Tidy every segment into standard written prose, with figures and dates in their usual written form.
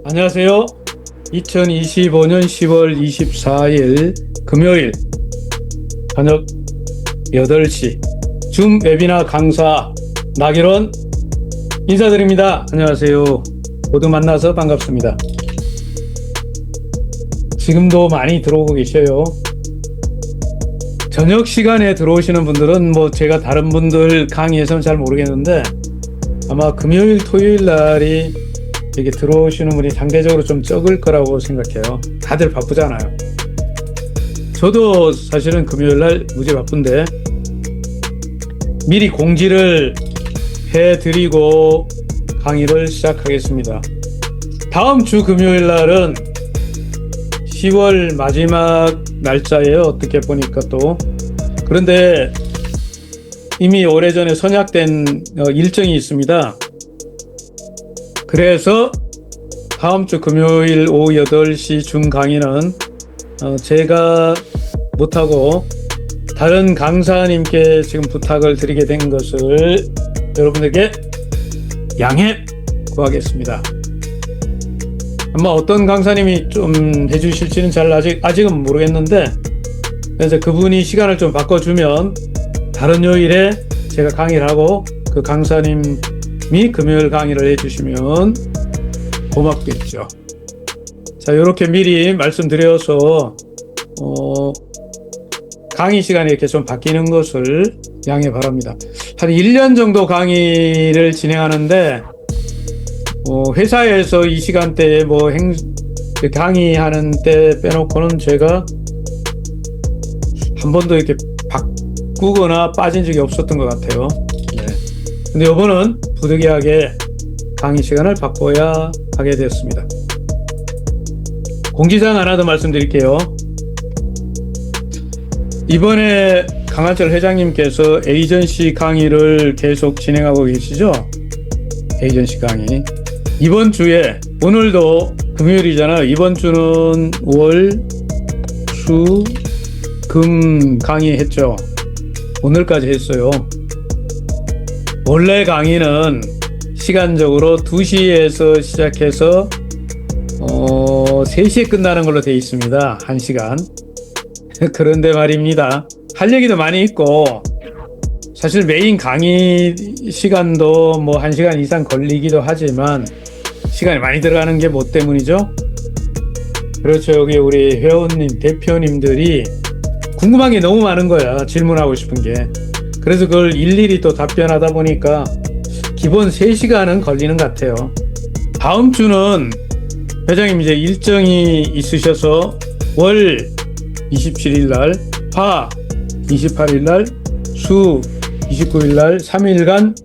안녕하세요. 2025년 10월 24일 금요일 저녁 8시 줌 웨비나 강사 나길원 인사드립니다. 안녕하세요. 모두 만나서 반갑습니다. 지금도 많이 들어오고 계셔요. 저녁 시간에 들어오시는 분들은 제가 다른 분들 강의에서는 잘 모르겠는데 아마 금요일 토요일 날이 이렇게 들어오시는 분이 상대적으로 좀 적을 거라고 생각해요. 다들 바쁘잖아요. 저도 사실은 금요일 날 무지 바쁜데 미리 공지를 해드리고 강의를 시작하겠습니다. 다음 주 금요일 날은 10월 마지막 날짜예요. 어떻게 보니까 또. 그런데 이미 오래전에 선약된 일정이 있습니다. 그래서 다음 주 금요일 오후 8시 중 강의는 제가 못하고 다른 강사님께 지금 부탁을 드리게 된 것을 여러분에게 양해 구하겠습니다. 아마 어떤 강사님이 좀 해주실지는 아직은 모르겠는데 그래서 그분이 시간을 좀 바꿔주면 다른 요일에 제가 강의를 하고 그 강사님이 금요일 강의를 해주시면 고맙겠죠. 자, 이렇게 미리 말씀드려서 강의 시간이 이렇게 좀 바뀌는 것을 양해 바랍니다. 한 1년 정도 강의를 진행하는데 회사에서 이 시간대에 강의하는 때 빼놓고는 제가 한 번도 이렇게 바꾸거나 빠진 적이 없었던 것 같아요. 네. 근데 이번은 부득이하게 강의 시간을 바꿔야 하게 되었습니다. 공지사항 하나 더 말씀드릴게요. 이번에 강한철 회장님께서 에이전시 강의를 계속 진행하고 계시죠? 에이전시 강의. 이번 주에 오늘도 금요일이잖아요. 이번 주는 월, 수, 금 강의했죠. 오늘까지 했어요. 원래 강의는 시간적으로 2시에서 시작해서 3시에 끝나는 걸로 되어 있습니다. 1시간. 그런데 말입니다. 할 얘기도 많이 있고 사실 메인 강의 시간도 1시간 이상 걸리기도 하지만 시간이 많이 들어가는 게 뭐 때문이죠? 그렇죠. 여기 우리 회원님, 대표님들이 궁금한 게 너무 많은 거야. 질문하고 싶은 게. 그래서 그걸 일일이 또 답변하다 보니까 기본 3시간은 걸리는 것 같아요. 다음 주는 회장님 이제 일정이 있으셔서 월 27일 날, 화 28일 날, 수 29일 날 3일간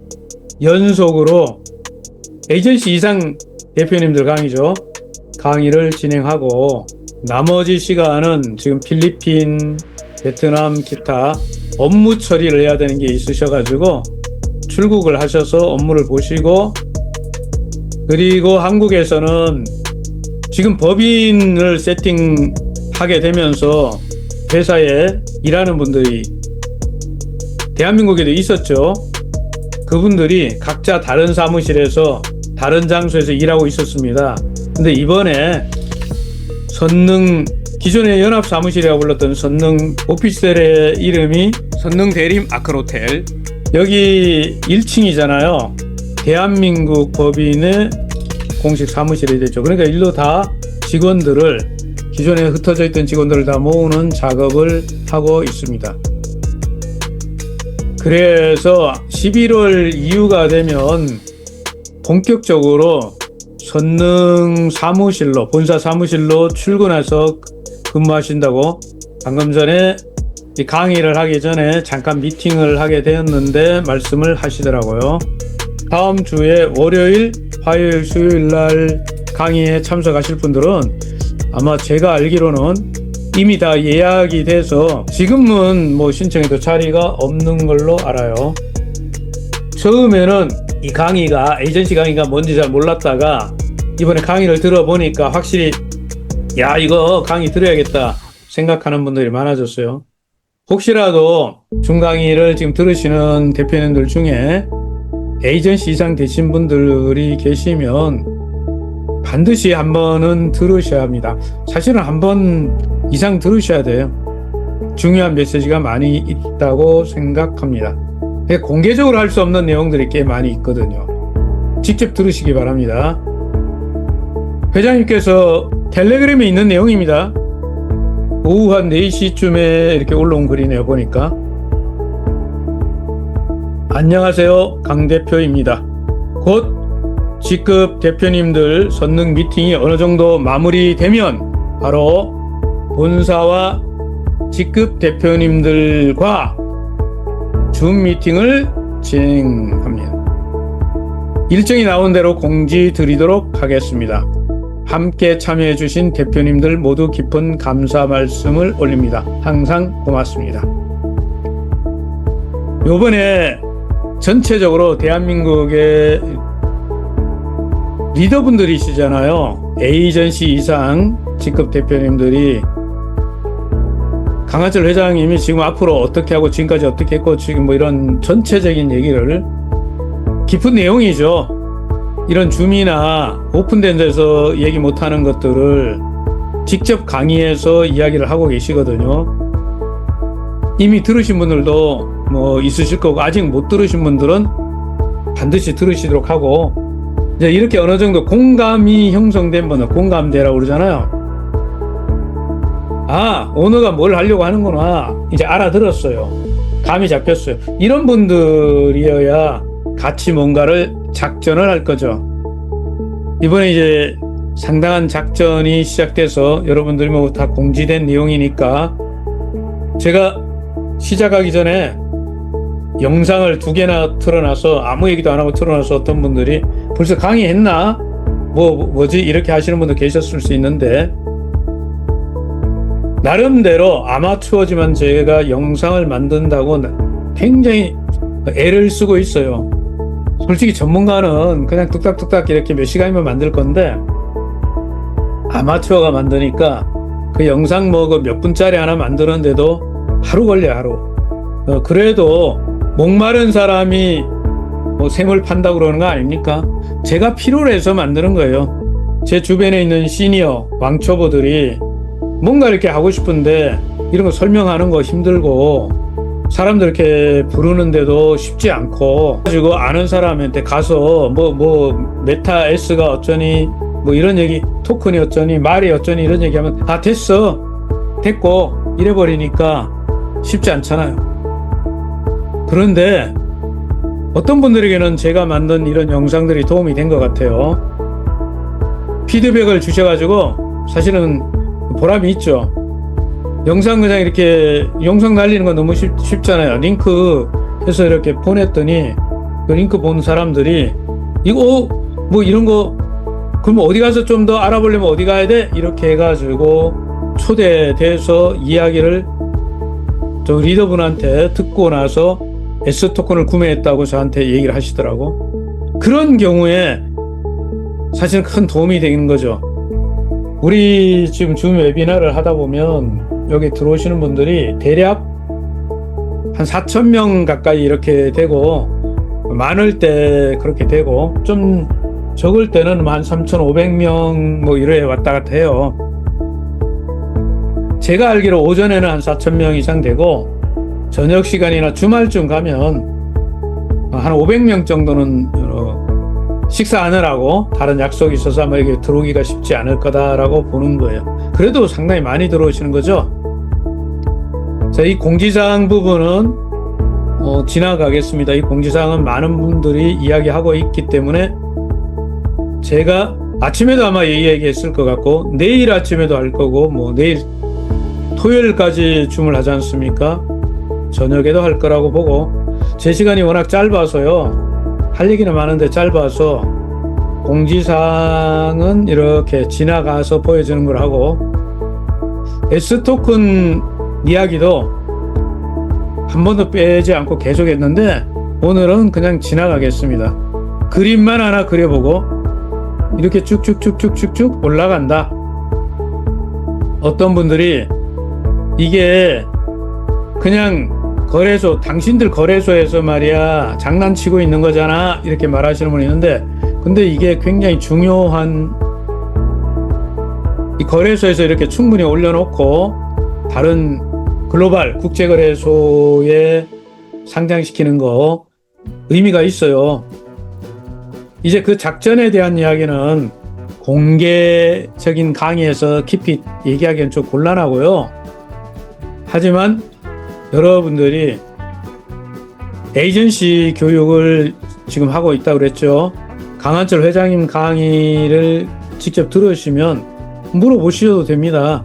연속으로 에이전시 이상 대표님들 강의를 진행하고 나머지 시간은 지금 필리핀, 베트남, 기타 업무 처리를 해야 되는 게 있으셔가지고 출국을 하셔서 업무를 보시고 그리고 한국에서는 지금 법인을 세팅하게 되면서 회사에 일하는 분들이 대한민국에도 있었죠. 그분들이 각자 다른 사무실에서 다른 장소에서 일하고 있었습니다. 근데 이번에 기존의 연합사무실이라고 불렀던 선능 오피스텔의 이름이 선능 대림 아크로텔, 여기 1층이잖아요. 대한민국 법인의 공식 사무실이 되죠. 그러니까 일로 다 기존에 흩어져 있던 직원들을 다 모으는 작업을 하고 있습니다. 그래서 11월 이후가 되면 본격적으로 선능 사무실로, 본사 사무실로 출근해서 근무하신다고 방금 전에 이 강의를 하기 전에 잠깐 미팅을 하게 되었는데 말씀을 하시더라고요. 다음 주에 월요일, 화요일, 수요일 날 강의에 참석하실 분들은 아마 제가 알기로는 이미 다 예약이 돼서 지금은 신청해도 자리가 없는 걸로 알아요. 처음에는 이 강의가 에이전시 강의가 뭔지 잘 몰랐다가 이번에 강의를 들어보니까 확실히 이거 강의 들어야겠다 생각하는 분들이 많아졌어요. 혹시라도 중강의를 지금 들으시는 대표님들 중에 에이전시 이상 되신 분들이 계시면 반드시 한 번은 들으셔야 합니다. 사실은 한 번 이상 들으셔야 돼요. 중요한 메시지가 많이 있다고 생각합니다. 공개적으로 할 수 없는 내용들이 꽤 많이 있거든요. 직접 들으시기 바랍니다. 회장님께서 텔레그램에 있는 내용입니다. 오후 한 4시쯤에 이렇게 올라온 글이네요, 보니까. 안녕하세요, 강 대표입니다. 곧 직급 대표님들 선능 미팅이 어느 정도 마무리되면 바로 본사와 직급 대표님들과 줌 미팅을 진행합니다. 일정이 나온 대로 공지 드리도록 하겠습니다. 함께 참여해 주신 대표님들 모두 깊은 감사 말씀을 올립니다. 항상 고맙습니다. 요번에 전체적으로 대한민국의 리더분들이시잖아요. 에이전시 이상 직급 대표님들이 강한철 회장님이 지금 앞으로 어떻게 하고 지금까지 어떻게 했고 지금 뭐 이런 전체적인 얘기를 깊은 내용이죠. 이런 줌이나 오픈된 데서 얘기 못하는 것들을 직접 강의해서 이야기를 하고 계시거든요. 이미 들으신 분들도 뭐 있으실 거고 아직 못 들으신 분들은 반드시 들으시도록 하고 이제 이렇게 어느 정도 공감이 형성된 분은 공감대라고 그러잖아요. 아, 오너가 뭘 하려고 하는구나. 이제 알아들었어요. 감이 잡혔어요. 이런 분들이어야 같이 뭔가를 작전을 할 거죠. 이번에 이제 상당한 작전이 시작돼서 여러분들이 뭐 다 공지된 내용이니까 제가 시작하기 전에 영상을 2개나 틀어놔서 아무 얘기도 안 하고 틀어놔서 어떤 분들이 벌써 강의했나? 뭐지? 이렇게 하시는 분도 계셨을 수 있는데 나름대로 아마추어지만 제가 영상을 만든다고 굉장히 애를 쓰고 있어요. 솔직히 전문가는 그냥 뚝딱뚝딱 이렇게 몇 시간이면 만들 건데 아마추어가 만드니까 그 영상 뭐 그 몇 분짜리 하나 만드는데도 하루 걸려요, 하루. 그래도 목마른 사람이 뭐 샘을 판다고 그러는 거 아닙니까? 제가 필요로 해서 만드는 거예요. 제 주변에 있는 시니어 왕초보들이 뭔가 이렇게 하고 싶은데 이런 거 설명하는 거 힘들고 사람들 이렇게 부르는데도 쉽지 않고 가지고 아는 사람한테 가서 뭐 메타 S가 어쩌니 뭐 이런 얘기 토큰이 어쩌니 말이 어쩌니 이런 얘기하면 아 됐고 이래버리니까 쉽지 않잖아요. 그런데 어떤 분들에게는 제가 만든 이런 영상들이 도움이 된 것 같아요. 피드백을 주셔가지고 사실은 보람이 있죠. 영상 그냥 이렇게 영상 날리는 건 너무 쉽잖아요. 링크 해서 이렇게 보냈더니 그 링크 본 사람들이 이거 뭐 이런 거 그럼 어디 가서 좀 더 알아보려면 어디 가야 돼? 이렇게 해가지고 초대돼서 이야기를 저 리더분한테 듣고 나서 S토큰을 구매했다고 저한테 얘기를 하시더라고. 그런 경우에 사실 큰 도움이 되는 거죠. 우리 지금 줌 웨비나를 하다 보면 여기 들어오시는 분들이 대략 한 4,000명 가까이 이렇게 되고 많을 때 그렇게 되고 좀 적을 때는 한 3,500명 뭐 이래 왔다 갔다 해요. 제가 알기로 오전에는 한 4,000명 이상 되고 저녁 시간이나 주말쯤 가면 한 500명 정도는 식사하느라고 다른 약속이 있어서 아마 이게 들어오기가 쉽지 않을 거다라고 보는 거예요. 그래도 상당히 많이 들어오시는 거죠. 자, 이 공지사항 부분은 지나가겠습니다. 이 공지사항은 많은 분들이 이야기하고 있기 때문에 제가 아침에도 아마 얘기했을 것 같고 내일 아침에도 할 거고 뭐 내일 토요일까지 줌을 하지 않습니까? 저녁에도 할 거라고 보고 제 시간이 워낙 짧아서요. 할 얘기는 많은데 짧아서 공지사항은 이렇게 지나가서 보여주는 걸 하고 S토큰 이야기도 한 번도 빼지 않고 계속 했는데 오늘은 그냥 지나가겠습니다. 그림만 하나 그려보고 이렇게 쭉쭉쭉쭉쭉쭉 올라간다. 어떤 분들이 이게 그냥 거래소, 당신들 거래소에서 말이야 장난치고 있는 거잖아 이렇게 말하시는 분이 있는데, 근데 이게 굉장히 중요한, 이 거래소에서 이렇게 충분히 올려놓고 다른 글로벌 국제거래소에 상장시키는 거 의미가 있어요. 이제 그 작전에 대한 이야기는 공개적인 강의에서 깊이 얘기하기는 좀 곤란하고요. 하지만 여러분들이 에이전시 교육을 지금 하고 있다고 그랬죠. 강한철 회장님 강의를 직접 들으시면 물어보셔도 됩니다.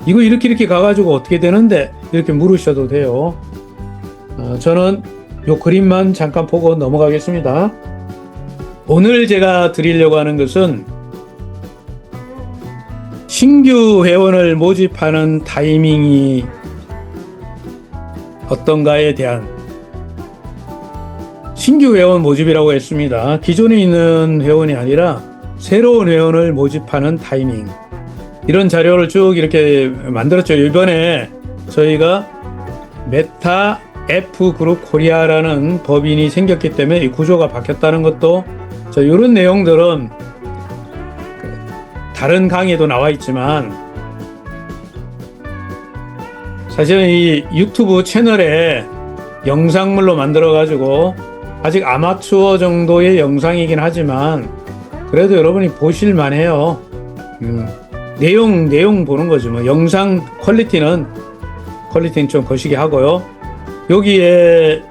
이거 이렇게 가가지고 어떻게 되는데 이렇게 물으셔도 돼요. 저는 요 그림만 잠깐 보고 넘어가겠습니다. 오늘 제가 드리려고 하는 것은 신규 회원을 모집하는 타이밍이 어떤가에 대한, 신규 회원 모집이라고 했습니다. 기존에 있는 회원이 아니라 새로운 회원을 모집하는 타이밍, 이런 자료를 쭉 이렇게 만들었죠. 이번에 저희가 메타 F 그룹 코리아라는 법인이 생겼기 때문에 이 구조가 바뀌었다는 것도, 이런 내용들은 다른 강의에도 나와 있지만 사실은 이 유튜브 채널에 영상물로 만들어 가지고 아직 아마추어 정도의 영상이긴 하지만 그래도 여러분이 보실 만해요. 내용 보는 거죠. 뭐 영상 퀄리티는 좀 거시기 하고요. 여기에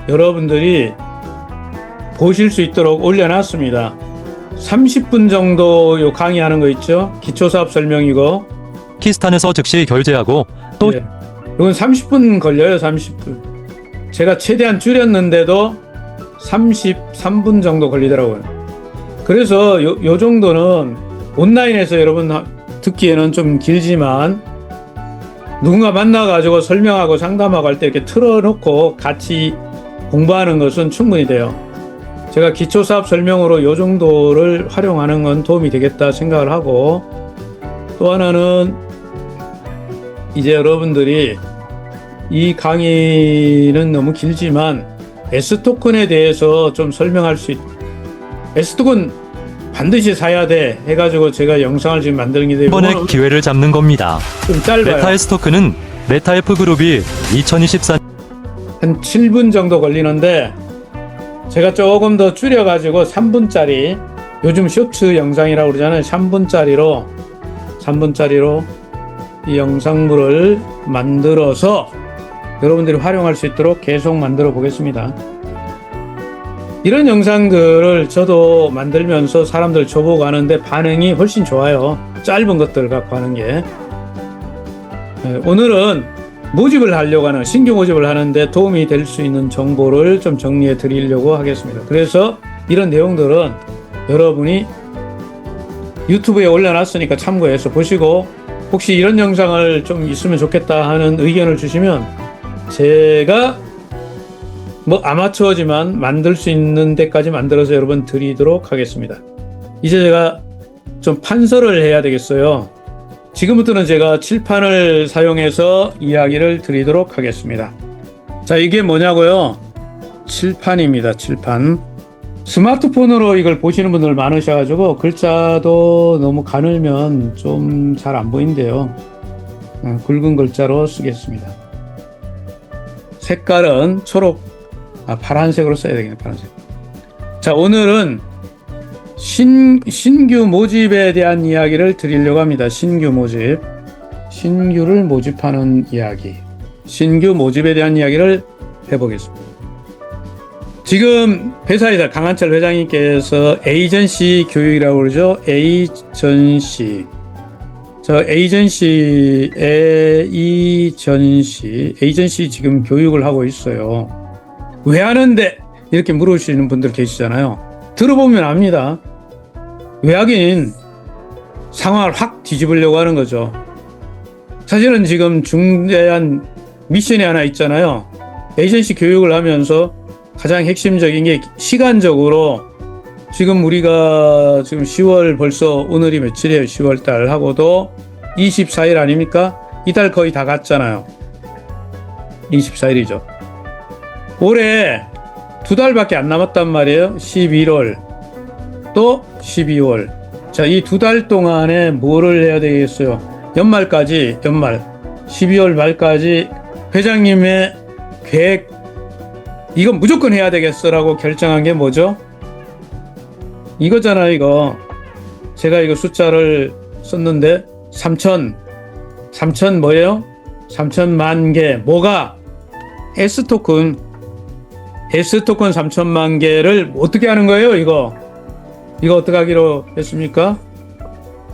여러분들이 보실 수 있도록 올려놨습니다. 30분 정도 요 강의하는 거 있죠. 기초사업 설명이고, 키스탄에서 즉시 결제하고 또 네. 이건 30분 걸려요. 30분. 제가 최대한 줄였는데도 33분 정도 걸리더라고요. 그래서 요 정도는 온라인에서 여러분 듣기에는 좀 길지만 누군가 만나가지고 설명하고 상담하고 할 때 이렇게 틀어놓고 같이 공부하는 것은 충분히 돼요. 제가 기초사업 설명으로 요 정도를 활용하는 건 도움이 되겠다 생각을 하고, 또 하나는 이제 여러분들이 이 강의는 너무 길지만 S토큰에 대해서 좀 설명할 수 S토큰 반드시 사야 돼 해가지고 제가 영상을 지금 만드는 게 이번에 기회를 잡는 겁니다. 좀 짧아요. 메타S 토큰은 메타F 그룹이 2024 한 7분 정도 걸리는데 제가 조금 더 줄여가지고 3분짜리, 요즘 쇼츠 영상이라고 그러잖아요. 3분짜리로 이 영상물을 만들어서 여러분들이 활용할 수 있도록 계속 만들어 보겠습니다. 이런 영상들을 저도 만들면서 사람들 줘보고 하는데 반응이 훨씬 좋아요. 짧은 것들 갖고 하는 게. 오늘은 모집을 하려고 하는, 신규 모집을 하는데 도움이 될 수 있는 정보를 좀 정리해 드리려고 하겠습니다. 그래서 이런 내용들은 여러분이 유튜브에 올려놨으니까 참고해서 보시고, 혹시 이런 영상을 좀 있으면 좋겠다 하는 의견을 주시면 제가 뭐 아마추어지만 만들 수 있는 데까지 만들어서 여러분 드리도록 하겠습니다. 이제 제가 좀 판서를 해야 되겠어요. 지금부터는 제가 칠판을 사용해서 이야기를 드리도록 하겠습니다. 자, 이게 뭐냐고요? 칠판입니다. 칠판. 스마트폰으로 이걸 보시는 분들 많으셔가지고 글자도 너무 가늘면 좀 잘 안 보인대요. 굵은 글자로 쓰겠습니다. 색깔은 파란색으로 써야 되겠네. 파란색. 자, 오늘은 신규 모집에 대한 이야기를 드리려고 합니다. 신규 모집. 신규를 모집하는 이야기. 신규 모집에 대한 이야기를 해보겠습니다. 지금 회사에서 강한철 회장님께서 에이전시 교육이라고 그러죠. 에이전시. 에이전시 지금 교육을 하고 있어요. 왜 하는데? 이렇게 물으시는 분들 계시잖아요. 들어보면 압니다. 왜 하긴 상황을 확 뒤집으려고 하는 거죠. 사실은 지금 중대한 미션이 하나 있잖아요. 에이전시 교육을 하면서 가장 핵심적인 게 시간적으로 지금 우리가 지금 10월 벌써 오늘이 며칠이에요. 10월 달 하고도 24일 아닙니까? 이달 거의 다 갔잖아요. 24일이죠. 올해 2달밖에 안 남았단 말이에요. 11월 또 12월. 자, 이 2달 동안에 뭐를 해야 되겠어요? 연말까지, 연말 12월 말까지 회장님의 계획, 이건 무조건 해야 되겠어라고 결정한 게 뭐죠? 이거잖아요. 이거 제가 이거 숫자를 썼는데 3천 뭐예요? 3천만 개. 뭐가? S토큰 3천만 개를 어떻게 하는 거예요? 이거 어떻게 하기로 했습니까?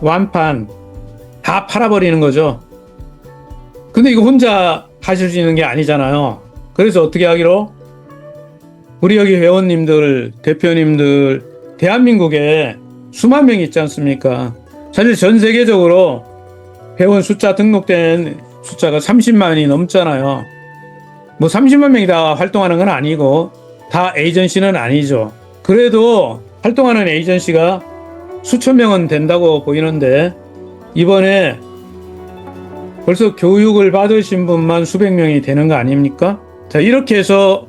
완판 다 팔아버리는 거죠. 근데 이거 혼자 하실 수 있는 게 아니잖아요. 그래서 어떻게 하기로? 우리 여기 회원님들, 대표님들, 대한민국에 수만 명 있지 않습니까? 사실 전 세계적으로 회원 숫자 등록된 숫자가 30만이 넘잖아요. 뭐 30만 명이 다 활동하는 건 아니고 다 에이전시는 아니죠. 그래도 활동하는 에이전시가 수천 명은 된다고 보이는데 이번에 벌써 교육을 받으신 분만 수백 명이 되는 거 아닙니까? 자, 이렇게 해서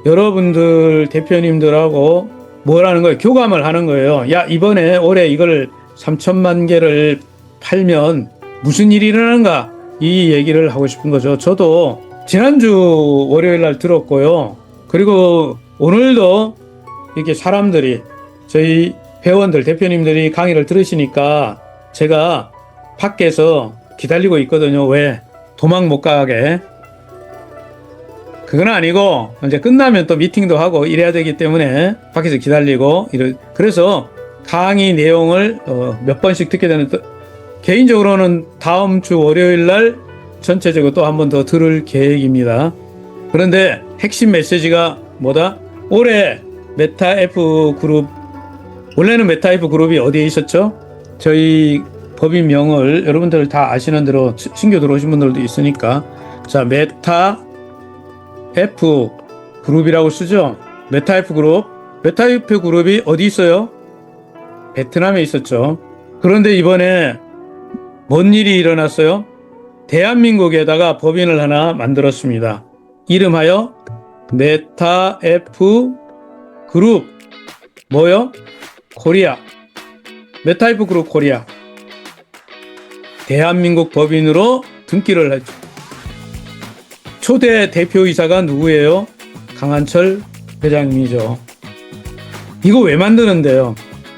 여러분들 대표님들하고 뭘 하는 거예요? 교감을 하는 거예요. 야, 이번에 올해 이걸 3천만 개를 팔면 무슨 일이 일어나는가? 이 얘기를 하고 싶은 거죠. 저도 지난주 월요일 날 들었고요. 그리고 오늘도 이렇게 사람들이 저희 회원들 대표님들이 강의를 들으시니까 제가 밖에서 기다리고 있거든요. 왜? 도망 못 가게. 그건 아니고 이제 끝나면 또 미팅도 하고 이래야 되기 때문에 밖에서 기다리고 그래서 강의 내용을 몇 번씩 듣게 되는 개인적으로는 다음 주 월요일 날 전체적으로 또 한 번 더 들을 계획입니다. 그런데 핵심 메시지가 뭐다? 올해 메타F 그룹, 원래는 메타F 그룹이 어디에 있었죠? 저희 법인명을 여러분들 다 아시는 대로 신규 들어오신 분들도 있으니까, 자, 메타F 그룹이라고 쓰죠. 메타F 그룹. 메타F 그룹이 어디 있어요? 베트남에 있었죠. 그런데 이번에 뭔 일이 일어났어요? 대한민국에다가 법인을 하나 만들었습니다. 이름하여 메타F 그룹. 뭐요? 코리아. 메타F 그룹 코리아. 대한민국 법인으로 등기를 했죠. 초대 대표이사가 누구예요? 강한철 회장님이죠. 이거 왜 만드는데요?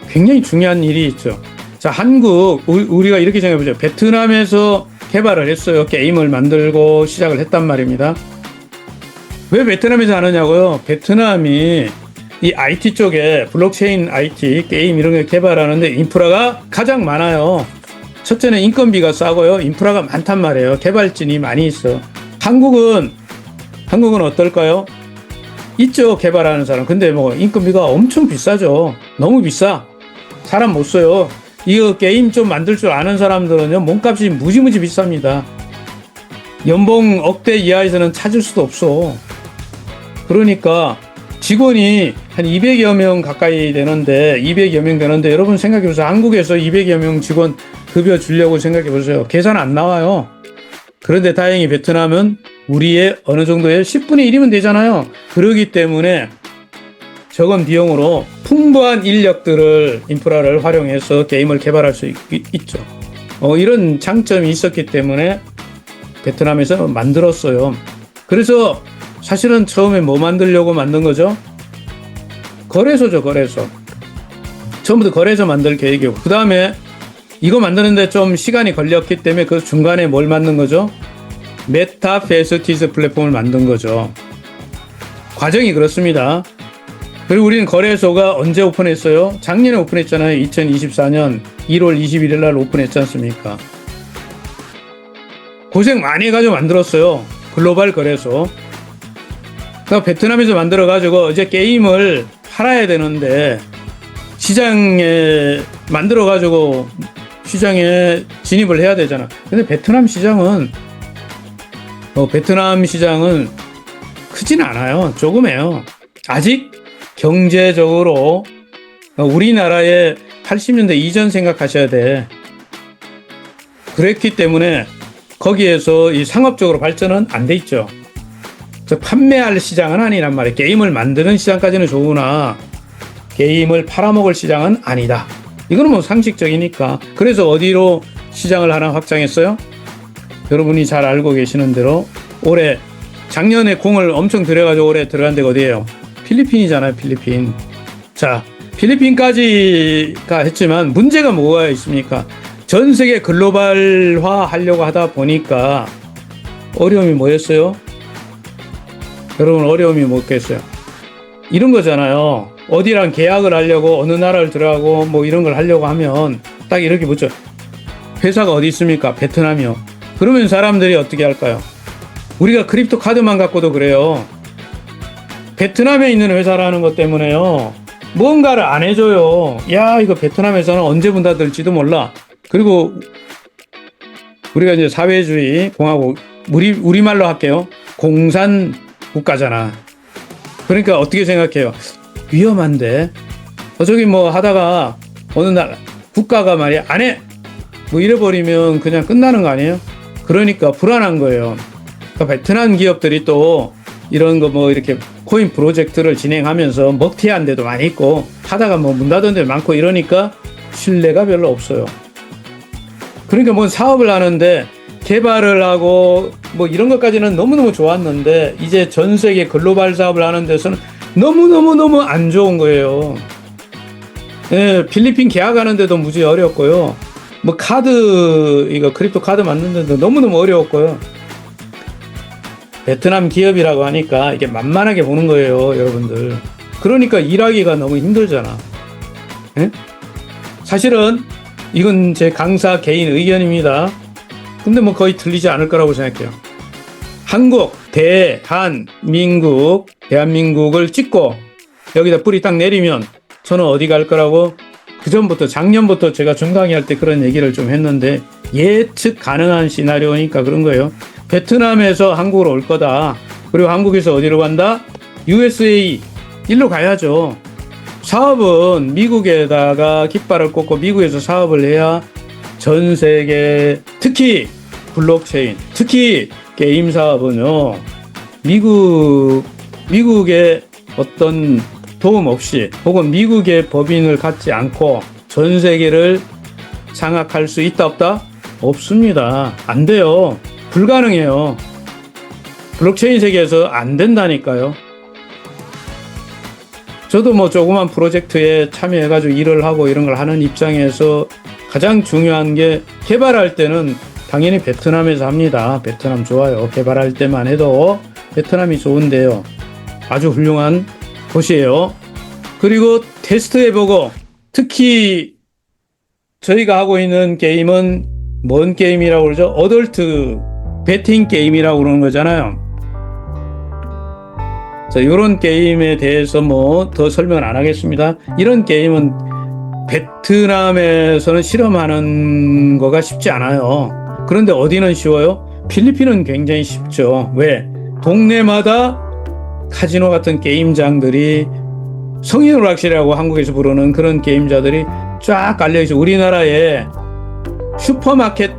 굉장히 중요한 일이 있죠. 자, 한국, 우리가 이렇게 생각해보죠. 베트남에서 개발을 했어요. 게임을 만들고 시작을 했단 말입니다. 왜 베트남에서 하느냐고요? 베트남이 이 IT 쪽에 블록체인 IT, 게임 이런 거 개발하는데 인프라가 가장 많아요. 첫째는 인건비가 싸고요. 인프라가 많단 말이에요. 개발진이 많이 있어. 한국은 어떨까요? 있죠, 개발하는 사람. 근데 뭐 인건비가 엄청 비싸죠. 너무 비싸. 사람 못 써요. 이거 게임 좀 만들 줄 아는 사람들은요, 몸값이 무지무지 비쌉니다. 연봉 억대 이하에서는 찾을 수도 없어. 그러니까 직원이 한 200여 명 가까이 되는데, 200여 명 되는데, 여러분 생각해보세요. 한국에서 200여 명 직원 급여 주려고 생각해보세요. 계산 안 나와요. 그런데 다행히 베트남은 우리의 어느 정도의 10분의 1이면 되잖아요. 그러기 때문에 적은 비용으로 풍부한 인력들을, 인프라를 활용해서 게임을 개발할 수 있죠. 이런 장점이 있었기 때문에 베트남에서 만들었어요. 그래서 사실은 처음에 뭐 만들려고 만든 거죠? 거래소죠, 거래소. 처음부터 거래소 만들 계획이고, 그 다음에 이거 만드는데 좀 시간이 걸렸기 때문에 그 중간에 뭘 만든 거죠? 메타페스티스 플랫폼을 만든 거죠. 과정이 그렇습니다. 그리고 우리는 거래소가 언제 오픈했어요? 작년에 오픈했잖아요. 2024년 1월 21일 날 오픈했지 않습니까? 고생 많이 해가지고 만들었어요. 글로벌 거래소. 그러니까 베트남에서 만들어가지고 이제 게임을 팔아야 되는데 시장에 만들어가지고 시장에 진입을 해야 되잖아. 근데 베트남 시장은 크진 않아요. 조금해요. 아직 경제적으로 우리나라의 80년대 이전 생각하셔야 돼. 그랬기 때문에 거기에서 이 상업적으로 발전은 안 돼 있죠. 판매할 시장은 아니란 말이에요. 게임을 만드는 시장까지는 좋으나 게임을 팔아먹을 시장은 아니다. 이거는 뭐 상식적이니까. 그래서 어디로 시장을 하나 확장했어요? 여러분이 잘 알고 계시는 대로 올해 작년에 공을 엄청 들여가지고 올해 들어간 데가 어디예요? 필리핀이잖아요. 필리핀. 자, 필리핀까지가 했지만 문제가 뭐가 있습니까? 전 세계 글로벌화 하려고 하다 보니까 어려움이 뭐였어요? 여러분 어려움이 뭐겠어요? 이런 거잖아요. 어디랑 계약을 하려고 어느 나라를 들어가고 뭐 이런 걸 하려고 하면 딱 이렇게 묻죠. 회사가 어디 있습니까? 베트남이요. 그러면 사람들이 어떻게 할까요? 우리가 크립토 카드만 갖고도 그래요. 베트남에 있는 회사라는 것 때문에요. 뭔가를 안 해줘요. 야, 이거 베트남 회사는 언제 문 닫을지도 몰라. 그리고 우리가 이제 사회주의 공화국, 우리말로 할게요. 공산 국가잖아. 그러니까 어떻게 생각해요? 위험한데? 저기 뭐 하다가 어느 날 국가가 말이야 안 해! 뭐 이래버리면 그냥 끝나는 거 아니에요? 그러니까 불안한 거예요. 그러니까 베트남 기업들이 또 이런 거 뭐 이렇게 코인 프로젝트를 진행하면서 먹튀한 데도 많이 있고 하다가 뭐 문 닫은 데 많고 이러니까 신뢰가 별로 없어요. 그러니까 뭐 사업을 하는데 개발을 하고 뭐 이런 것까지는 너무너무 좋았는데 이제 전 세계 글로벌 사업을 하는 데서는 너무너무 안 좋은 거예요. 예, 필리핀 계약하는데도 무지 어렵고요. 뭐 카드, 이거 크립토 카드 만드는데도 너무너무 어려웠고요. 베트남 기업이라고 하니까 이게 만만하게 보는 거예요, 여러분들. 그러니까 일하기가 너무 힘들잖아. 예? 사실은 이건 제 강사 개인 의견입니다. 근데 뭐 거의 틀리지 않을 거라고 생각해요. 한국, 대한민국을 찍고 여기다 뿌리 딱 내리면 저는 어디 갈 거라고 그전부터 작년부터 제가 중강의할 때 그런 얘기를 좀 했는데 예측 가능한 시나리오니까 그런 거예요. 베트남에서 한국으로 올 거다. 그리고 한국에서 어디로 간다? USA 일로 가야죠. 사업은 미국에다가 깃발을 꽂고 미국에서 사업을 해야 전 세계 특히 블록체인, 특히 게임 사업은요. 미국의 어떤 도움 없이 혹은 미국의 법인을 갖지 않고 전 세계를 장악할 수 있다 없다? 없습니다. 안 돼요. 불가능해요. 블록체인 세계에서 안 된다니까요. 저도 뭐 조그만 프로젝트에 참여해가지고 일을 하고 이런 걸 하는 입장에서 가장 중요한 게 개발할 때는 당연히 베트남에서 합니다. 베트남 좋아요. 개발할 때만 해도 베트남이 좋은데요. 아주 훌륭한 곳이에요. 그리고 테스트해보고 특히 저희가 하고 있는 게임은 뭔 게임이라고 그러죠? 어덜트 베팅 게임이라고 그러는 거잖아요. 자, 이런 게임에 대해서 뭐 더 설명을 안 하겠습니다. 이런 게임은 베트남에서는 실험하는 거가 쉽지 않아요. 그런데 어디는 쉬워요? 필리핀은 굉장히 쉽죠. 왜? 동네마다 카지노 같은 게임장들이 성인 오락실이라고 한국에서 부르는 그런 게임자들이 쫙 깔려있어. 우리나라에 슈퍼마켓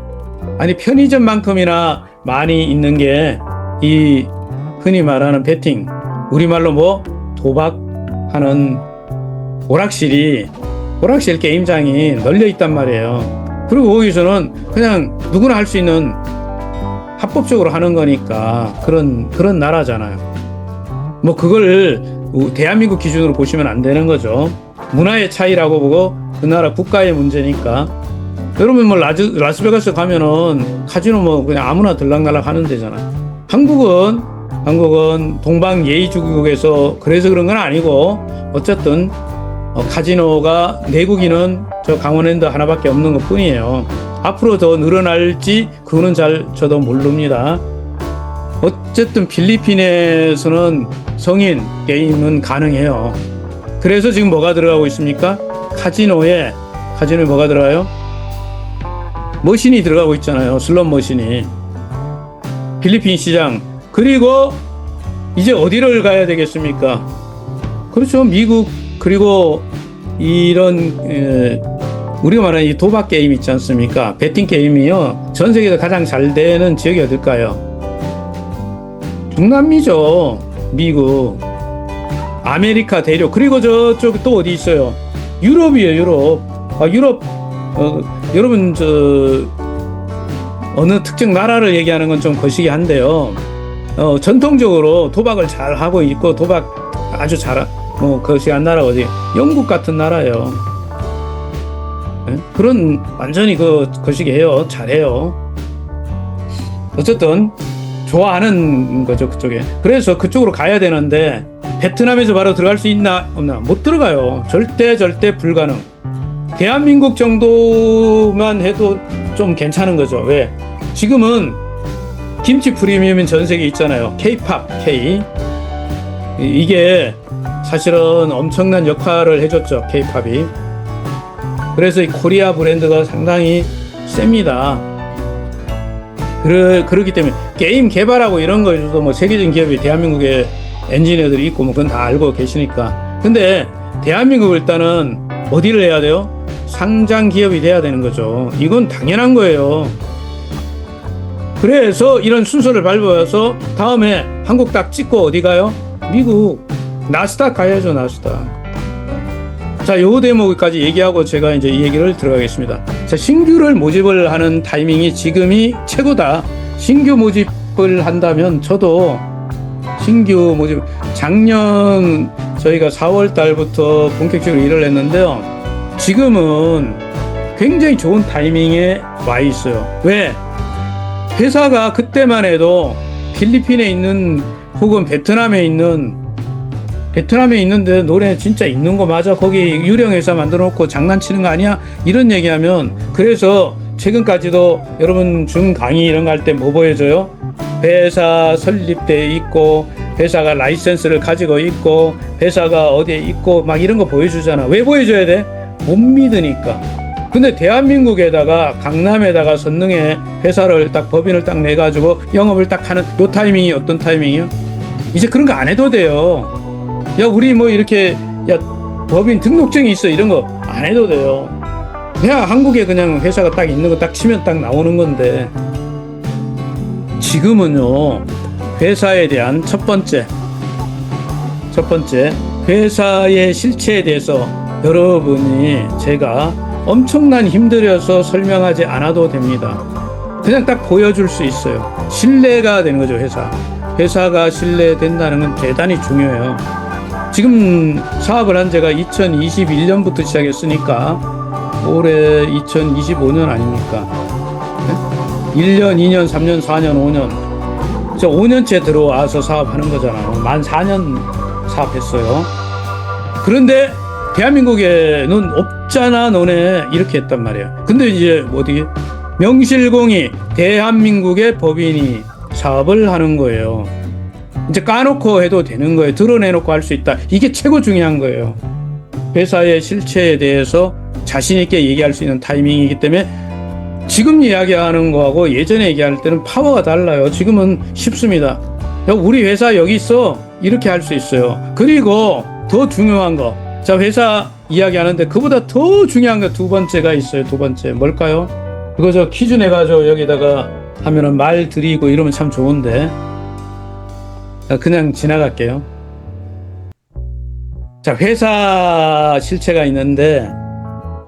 아니 편의점만큼이나 많이 있는 게 이 흔히 말하는 베팅, 우리말로 뭐 도박하는 오락실 게임장이 널려 있단 말이에요. 그리고 거기서는 그냥 누구나 할 수 있는 합법적으로 하는 거니까 그런 나라잖아요. 뭐 그걸 대한민국 기준으로 보시면 안 되는 거죠. 문화의 차이라고 보고 그 나라 국가의 문제니까. 여러분 뭐 라스베가스 가면은 카지노 뭐 그냥 아무나 들락날락 하는 데잖아요. 한국은 동방 예의주국에서 그래서 그런 건 아니고 어쨌든 카지노가 내국인은 저 강원랜드 하나밖에 없는 것 뿐이에요. 앞으로 더 늘어날지 그거는 잘 저도 모릅니다. 어쨌든 필리핀에서는 성인 게임은 가능해요. 그래서 지금 뭐가 들어가고 있습니까? 카지노에 뭐가 들어가요? 머신이 들어가고 있잖아요. 슬롯 머신이. 필리핀 시장. 그리고 이제 어디를 가야 되겠습니까? 그렇죠. 미국. 그리고 이런 우리가 말하는 이 도박 게임 있지 않습니까? 베팅 게임이요. 전 세계에서 가장 잘 되는 지역이 어딜까요? 중남미죠. 미국, 아메리카 대륙, 그리고 저쪽 또 어디 있어요? 유럽이에요, 유럽. 유럽, 여러분, 어느 특정 나라를 얘기하는 건 좀 거시기 한데요. 전통적으로 도박을 잘 하고 있고, 도박 아주 거시기한 나라가 어디? 영국 같은 나라예요. 네? 그런, 완전히 거시기 해요. 잘해요. 어쨌든, 좋아하는 거죠, 그쪽에. 그래서 그쪽으로 가야 되는데, 베트남에서 바로 들어갈 수 있나, 없나? 못 들어가요. 절대 불가능. 대한민국 정도만 해도 좀 괜찮은 거죠. 왜? 지금은 김치 프리미엄인 전 세계에 있잖아요. K-팝, K. 이게 사실은 엄청난 역할을 해줬죠. K-팝이. 그래서 이 코리아 브랜드가 상당히 셉니다. 그렇기 때문에 게임 개발하고 이런 거에서도 뭐 세계적인 기업이 대한민국에 엔지니어들이 있고 뭐 그건 다 알고 계시니까. 근데 대한민국을 일단은 어디를 해야 돼요? 상장 기업이 돼야 되는 거죠. 이건 당연한 거예요. 그래서 이런 순서를 밟아서 다음에 한국 딱 찍고 어디 가요? 미국 나스닥 가야죠. 나스닥. 자, 요 대목까지 얘기하고 제가 이제 이 얘기를 들어가겠습니다. 자, 신규를 모집을 하는 타이밍이 지금이 최고다. 신규 모집을 한다면 저도 신규 모집, 작년 저희가 4월 달부터 본격적으로 일을 했는데요. 지금은 굉장히 좋은 타이밍에 와 있어요. 왜? 회사가 그때만 해도 필리핀에 있는 혹은 베트남에 있는데 노래 진짜 있는 거 맞아? 거기 유령 회사 만들어 놓고 장난치는 거 아니야? 이런 얘기하면, 그래서 최근까지도 여러분 중 강의 이런 거 할 때 뭐 보여줘요? 회사 설립돼 있고 회사가 라이센스를 가지고 있고 회사가 어디에 있고 막 이런 거 보여주잖아. 왜 보여줘야 돼? 못 믿으니까. 근데 대한민국에다가 강남에다가 선릉에 회사를 딱 법인을 딱 내가지고 영업을 딱 하는 요 타이밍이 어떤 타이밍이요? 이제 그런 거 안 해도 돼요. 야, 우리 뭐 이렇게, 야, 법인 등록증이 있어, 이런 거 안 해도 돼요. 그냥 한국에 그냥 회사가 딱 있는 거 딱 치면 딱 나오는 건데, 지금은요, 회사에 대한 첫 번째, 회사의 실체에 대해서 여러분이 제가 엄청난 힘들여서 설명하지 않아도 됩니다. 그냥 딱 보여줄 수 있어요. 신뢰가 되는 거죠, 회사가 신뢰된다는 건 대단히 중요해요. 지금 사업을 한 제가 2021년부터 시작했으니까 올해 2025년 아닙니까? 1년, 2년, 3년, 4년, 5년. 저 5년째 들어와서 사업하는 거잖아요. 만 4년 사업했어요. 그런데 대한민국에는 없잖아, 너네. 이렇게 했단 말이에요. 근데 이제 어디? 명실공히 대한민국의 법인이 사업을 하는 거예요. 이제 까놓고 해도 되는 거예요. 드러내놓고 할 수 있다. 이게 최고 중요한 거예요. 회사의 실체에 대해서 자신 있게 얘기할 수 있는 타이밍이기 때문에 지금 이야기하는 거하고 예전에 얘기할 때는 파워가 달라요. 지금은 쉽습니다. 야, 우리 회사 여기 있어. 이렇게 할 수 있어요. 그리고 더 중요한 거. 자, 회사 이야기하는데 그보다 더 중요한 거 두 번째가 있어요. 두 번째. 뭘까요? 그거 저 퀴즈 내가지고 여기다가 하면은 말 드리고 이러면 참 좋은데. 그냥 지나갈게요. 자, 회사 실체가 있는데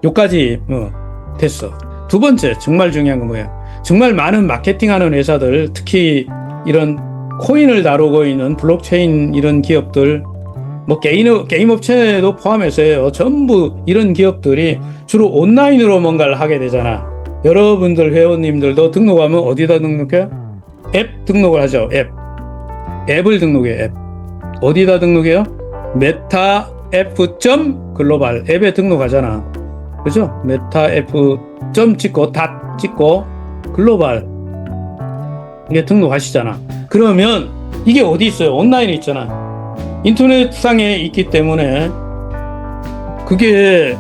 요까지 됐어. 두 번째 정말 중요한 건 뭐예요? 정말 많은 마케팅하는 회사들, 특히 이런 코인을 다루고 있는 블록체인 이런 기업들, 뭐 게임 업체도 포함해서요. 전부 이런 기업들이 주로 온라인으로 뭔가를 하게 되잖아. 여러분들 회원님들도 등록하면 어디다 등록해요? 앱 등록을 하죠. 앱을 등록해요. 앱. 어디다 등록해요? 메타 f.글로벌 앱에 등록하잖아. 그죠? 메타 f. 찍고 닷 찍고 글로벌 이게 등록하시잖아. 그러면 이게 어디 있어요? 온라인에 있잖아. 인터넷상에 있기 때문에 그게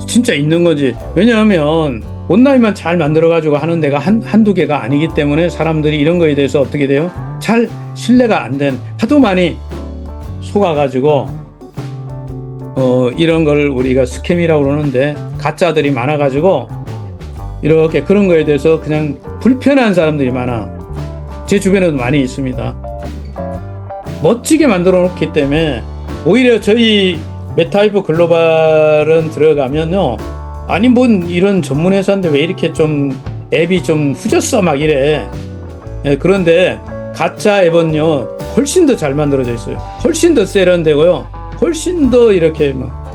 진짜 있는 거지. 왜냐하면 온라인만 잘 만들어가지고 하는 데가 한두 개가 아니기 때문에 사람들이 이런 거에 대해서 어떻게 돼요? 잘 신뢰가 안 된, 하도 많이 속아가지고 이런 걸 우리가 스캠이라고 그러는데 가짜들이 많아가지고 이렇게 그런 거에 대해서 그냥 불편한 사람들이 많아. 제 주변에도 많이 있습니다. 멋지게 만들어 놓기 때문에 오히려 저희 메타하이퍼 글로벌은 들어가면요, 아니 뭔 이런 전문 회사인데 왜 이렇게 좀 앱이 좀 후졌어 막 이래. 예, 그런데 가짜 앱은요 훨씬 더 잘 만들어져 있어요. 훨씬 더 세련되고요, 훨씬 더 이렇게 막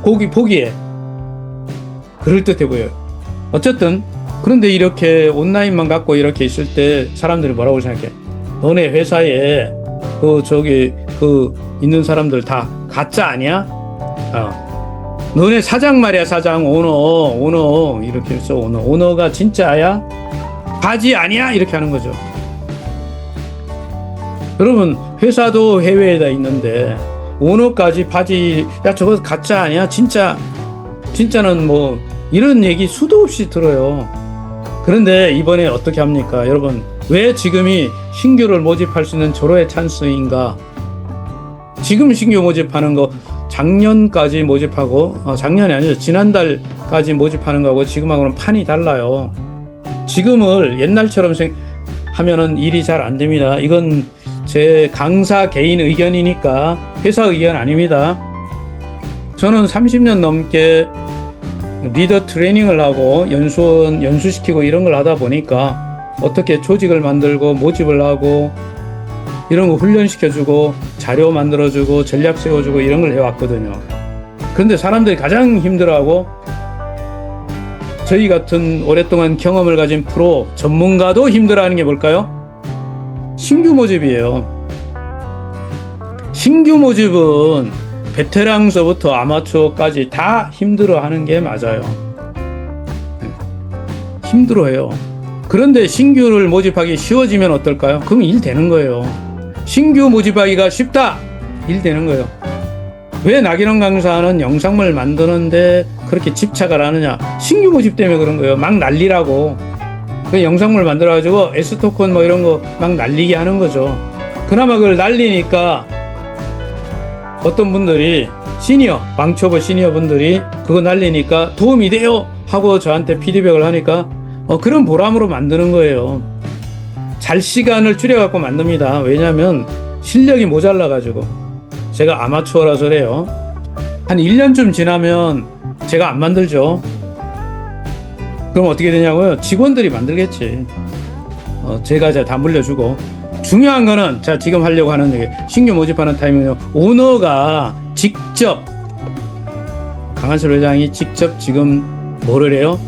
보기에 그럴듯해 보여요. 어쨌든 그런데 이렇게 온라인만 갖고 이렇게 있을 때 사람들이 뭐라고 생각해? 너네 회사에 그 있는 사람들 다 가짜 아니야? 너네 사장 말이야, 사장. 오너 이렇게 해서 오너가 진짜야? 바지 아니야? 이렇게 하는 거죠. 여러분, 회사도 해외에다 있는데 오너까지 바지, 야 저거 가짜 아니야? 진짜는 뭐 이런 얘기 수도 없이 들어요. 그런데 이번에 어떻게 합니까? 여러분, 왜 지금이 신규를 모집할 수 있는 절호의 찬스인가? 지금 신규 모집하는 거 작년까지 모집하고, 작년이 아니죠, 지난달까지 모집하는 거하고 지금하고는 판이 달라요. 지금을 옛날처럼 하면은 일이 잘 안 됩니다. 이건 제 강사 개인 의견이니까 회사 의견 아닙니다. 저는 30년 넘게 리더 트레이닝을 하고 연수시키고 이런 걸 하다 보니까 어떻게 조직을 만들고 모집을 하고 이런 거 훈련시켜주고 자료 만들어주고 전략 세워주고 이런 걸 해왔거든요. 그런데 사람들이 가장 힘들어하고, 저희 같은 오랫동안 경험을 가진 프로 전문가도 힘들어하는 게 뭘까요? 신규 모집이에요. 신규 모집은 베테랑서부터 아마추어까지 다 힘들어하는 게 맞아요. 힘들어해요. 그런데 신규를 모집하기 쉬워지면 어떨까요? 그럼 일 되는 거예요. 신규 모집하기가 쉽다! 일 되는 거예요. 왜 나경원 강사는 영상물 만드는데 그렇게 집착을 하느냐? 신규 모집 때문에 그런 거예요. 막 날리라고. 그 영상물 만들어가지고 S토큰 뭐 이런 거 막 날리게 하는 거죠. 그나마 그걸 날리니까 어떤 분들이 방초보 시니어 분들이 그거 날리니까 도움이 돼요! 하고 저한테 피드백을 하니까 그런 보람으로 만드는 거예요. 잘 시간을 줄여갖고 만듭니다. 왜냐하면 실력이 모자라가지고. 제가 아마추어라서 그래요. 한 1년쯤 지나면 제가 안 만들죠. 그럼 어떻게 되냐고요? 직원들이 만들겠지. 제가 다 물려주고. 중요한 거는 자 지금 하려고 하는 얘기, 신규 모집하는 타이밍은요, 오너가 직접, 강한철 회장이 직접 지금 뭐를 해요?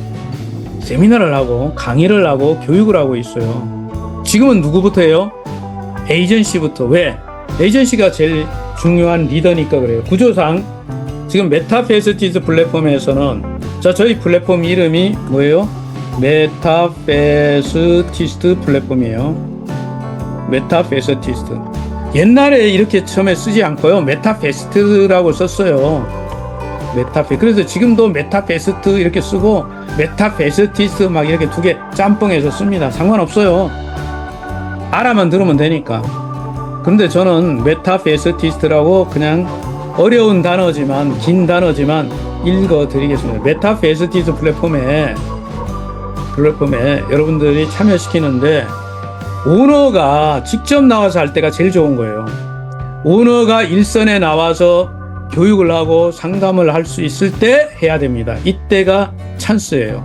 세미나를 하고 강의를 하고 교육을 하고 있어요. 지금은 누구부터 해요? 에이전시부터. 왜? 에이전시가 제일 중요한 리더니까 그래요. 구조상 지금 메타페스티스 플랫폼에서는, 자 저희 플랫폼 이름이 뭐예요? 메타페스티스 플랫폼이에요. 메타페스티스. 옛날에 이렇게 처음에 쓰지 않고요, 메타페스트라고 썼어요. 그래서 지금도 메타페스트 이렇게 쓰고 메타페스티스 막 이렇게 두 개 짬뽕해서 씁니다. 상관없어요. 알아만 들으면 되니까. 근데 저는 메타페스티스트라고 그냥 어려운 단어지만, 긴 단어지만 읽어드리겠습니다. 메타페스티스 플랫폼에 여러분들이 참여시키는데 오너가 직접 나와서 할 때가 제일 좋은 거예요. 오너가 일선에 나와서 교육을 하고 상담을 할 수 있을 때 해야 됩니다. 이때가 찬스예요.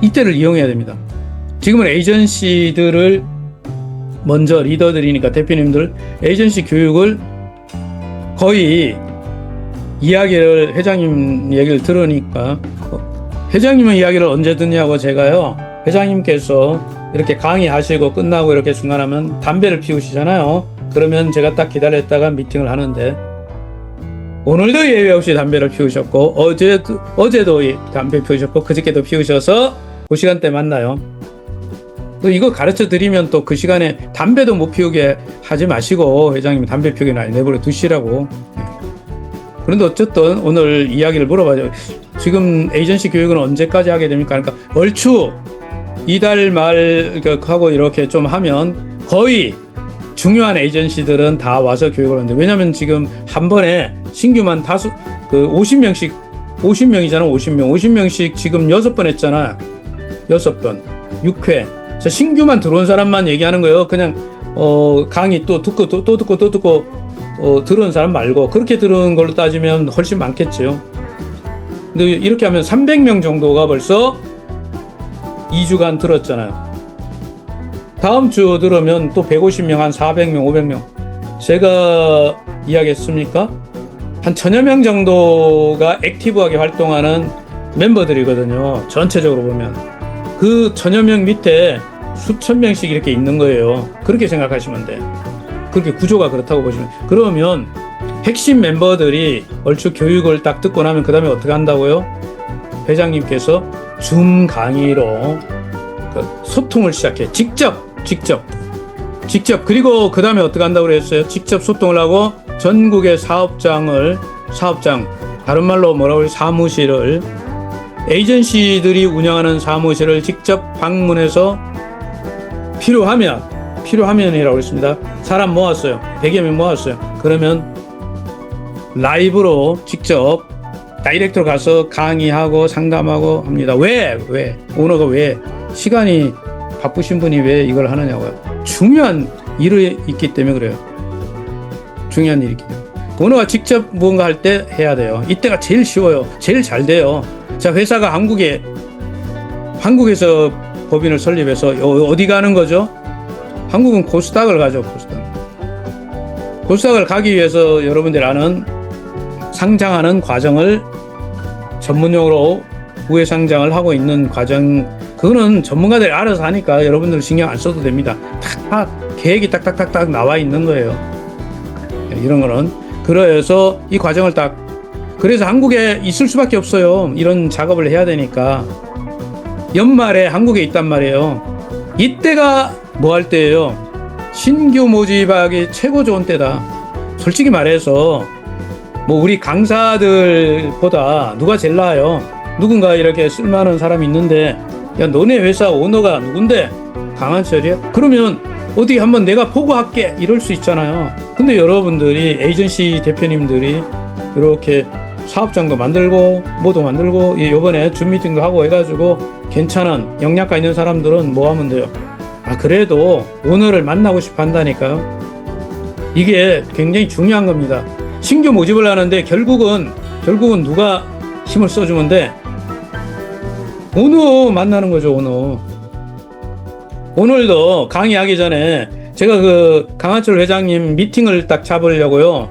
이때를 이용해야 됩니다. 지금은 에이전시들을 먼저, 리더들이니까 대표님들 에이전시 교육을 거의 이야기를, 회장님 얘기를 들으니까, 회장님은 이야기를 언제 듣냐고, 제가요, 회장님께서 이렇게 강의하시고 끝나고 이렇게 중간하면 담배를 피우시잖아요. 그러면 제가 딱 기다렸다가 미팅을 하는데, 오늘도 예외 없이 담배를 피우셨고, 어제도 담배 피우셨고, 그저께도 피우셔서 그 시간대 만나요. 또 이거 가르쳐 드리면 또 그 시간에 담배도 못 피우게 하지 마시고, 회장님 담배 피우게 내버려 두시라고. 그런데 어쨌든 오늘 이야기를 물어봐요. 지금 에이전시 교육은 언제까지 하게 됩니까? 그러니까 얼추 이달 말 하고 이렇게 좀 하면 거의 중요한 에이전시들은 다 와서 교육을 하는데, 왜냐면 지금 한 번에 신규만 50명씩, 50명이잖아, 50명씩 지금 6번 했잖아. 6번. 6회. 신규만 들어온 사람만 얘기하는 거예요. 그냥 강의 또 듣고 또 듣고 들은 사람 말고 그렇게 들은 걸로 따지면 훨씬 많겠죠. 근데 이렇게 하면 300명 정도가 벌써 2주간 들었잖아요. 다음 주 들으면 또 150명, 한 400명, 500명. 제가 이야기했습니까? 한 1000여 명 정도가 액티브하게 활동하는 멤버들이거든요. 전체적으로 보면. 그 1000여 명 밑에 수천 명씩 이렇게 있는 거예요. 그렇게 생각하시면 돼. 그렇게 구조가 그렇다고 보시면. 그러면 핵심 멤버들이 얼추 교육을 딱 듣고 나면 그 다음에 어떻게 한다고요? 회장님께서 줌 강의로 소통을 시작해. 직접. 그리고 그 다음에 어떻게 한다고 그랬어요? 직접 소통을 하고 전국의 사업장, 다른 말로 뭐라고 해요? 사무실을, 에이전시들이 운영하는 사무실을 직접 방문해서 필요하면이라고 했습니다. 사람 모았어요. 100여 명 모았어요. 그러면 라이브로 직접 다이렉트로 가서 강의하고 상담하고 합니다. 왜? 오너가 왜? 시간이 바쁘신 분이 왜 이걸 하느냐고요. 중요한 일이 있기 때문에 그래요. 중요한 일이 있기 때문에. 오너가 직접 뭔가 할 때 해야 돼요. 이때가 제일 쉬워요. 제일 잘 돼요. 자, 회사가 한국에서 법인을 설립해서 어디 가는 거죠? 한국은 코스닥을 가죠. 코스닥을 가기 위해서 여러분들이 아는 상장하는 과정을 전문용어로 우회 상장을 하고 있는 과정, 그거는 전문가들이 알아서 하니까 여러분들 신경 안 써도 됩니다. 다 계획이 딱딱딱딱 나와 있는 거예요. 이런 거는. 그래서 이 과정을 그래서 한국에 있을 수밖에 없어요. 이런 작업을 해야 되니까. 연말에 한국에 있단 말이에요. 이때가 뭐 할 때예요? 신규 모집하기 최고 좋은 때다. 솔직히 말해서 뭐 우리 강사들보다 누가 제일 나아요? 누군가 이렇게 쓸만한 사람이 있는데, 야, 너네 회사 오너가 누군데? 강한철이야? 그러면 어디 한번 내가 보고할게 이럴 수 있잖아요. 근데 여러분들이, 에이전시 대표님들이 이렇게 사업장도 만들고 뭐도 만들고 이번에 줌 미팅도 하고 해가지고 괜찮은 역량가 있는 사람들은 뭐 하면 돼요? 그래도 오너를 만나고 싶어 한다니까요. 이게 굉장히 중요한 겁니다. 신규 모집을 하는데 결국은 누가 힘을 써주면 돼? 오너 만나는 거죠. 오늘도 강의하기 전에 제가 그 강한철 회장님 미팅을 딱 잡으려고요.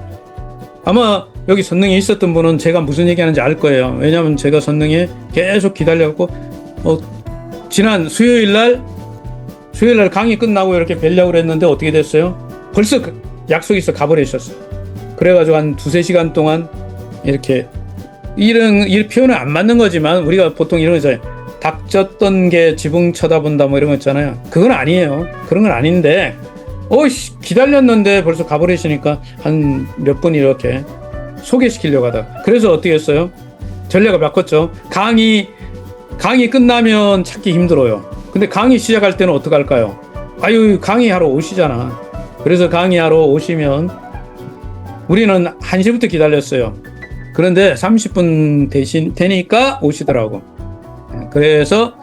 아마 여기 선릉에 있었던 분은 제가 무슨 얘기하는지 알 거예요. 왜냐하면 제가 선릉에 계속 기다려갖고 지난 수요일 날 강의 끝나고 이렇게 뵈려고 그랬는데 어떻게 됐어요? 벌써 약속이 있어 가버리셨어요. 그래가지고 한 2-3시간 동안 이렇게 이 표현은 안 맞는 거지만 우리가 보통 이런 거 있잖아요. 닥쳤던 게 지붕 쳐다본다 뭐 이런 거 있잖아요. 그건 아니에요. 그런 건 아닌데 기다렸는데 벌써 가버리시니까 한 몇 분 이렇게 소개시키려고 하다. 그래서 어떻게 했어요? 전략을 바꿨죠. 강의 끝나면 찾기 힘들어요. 근데 강의 시작할 때는 어떻게 할까요? 강의하러 오시잖아. 그래서 강의하러 오시면 우리는 1시부터 기다렸어요. 그런데 30분 대신 되니까 오시더라고. 그래서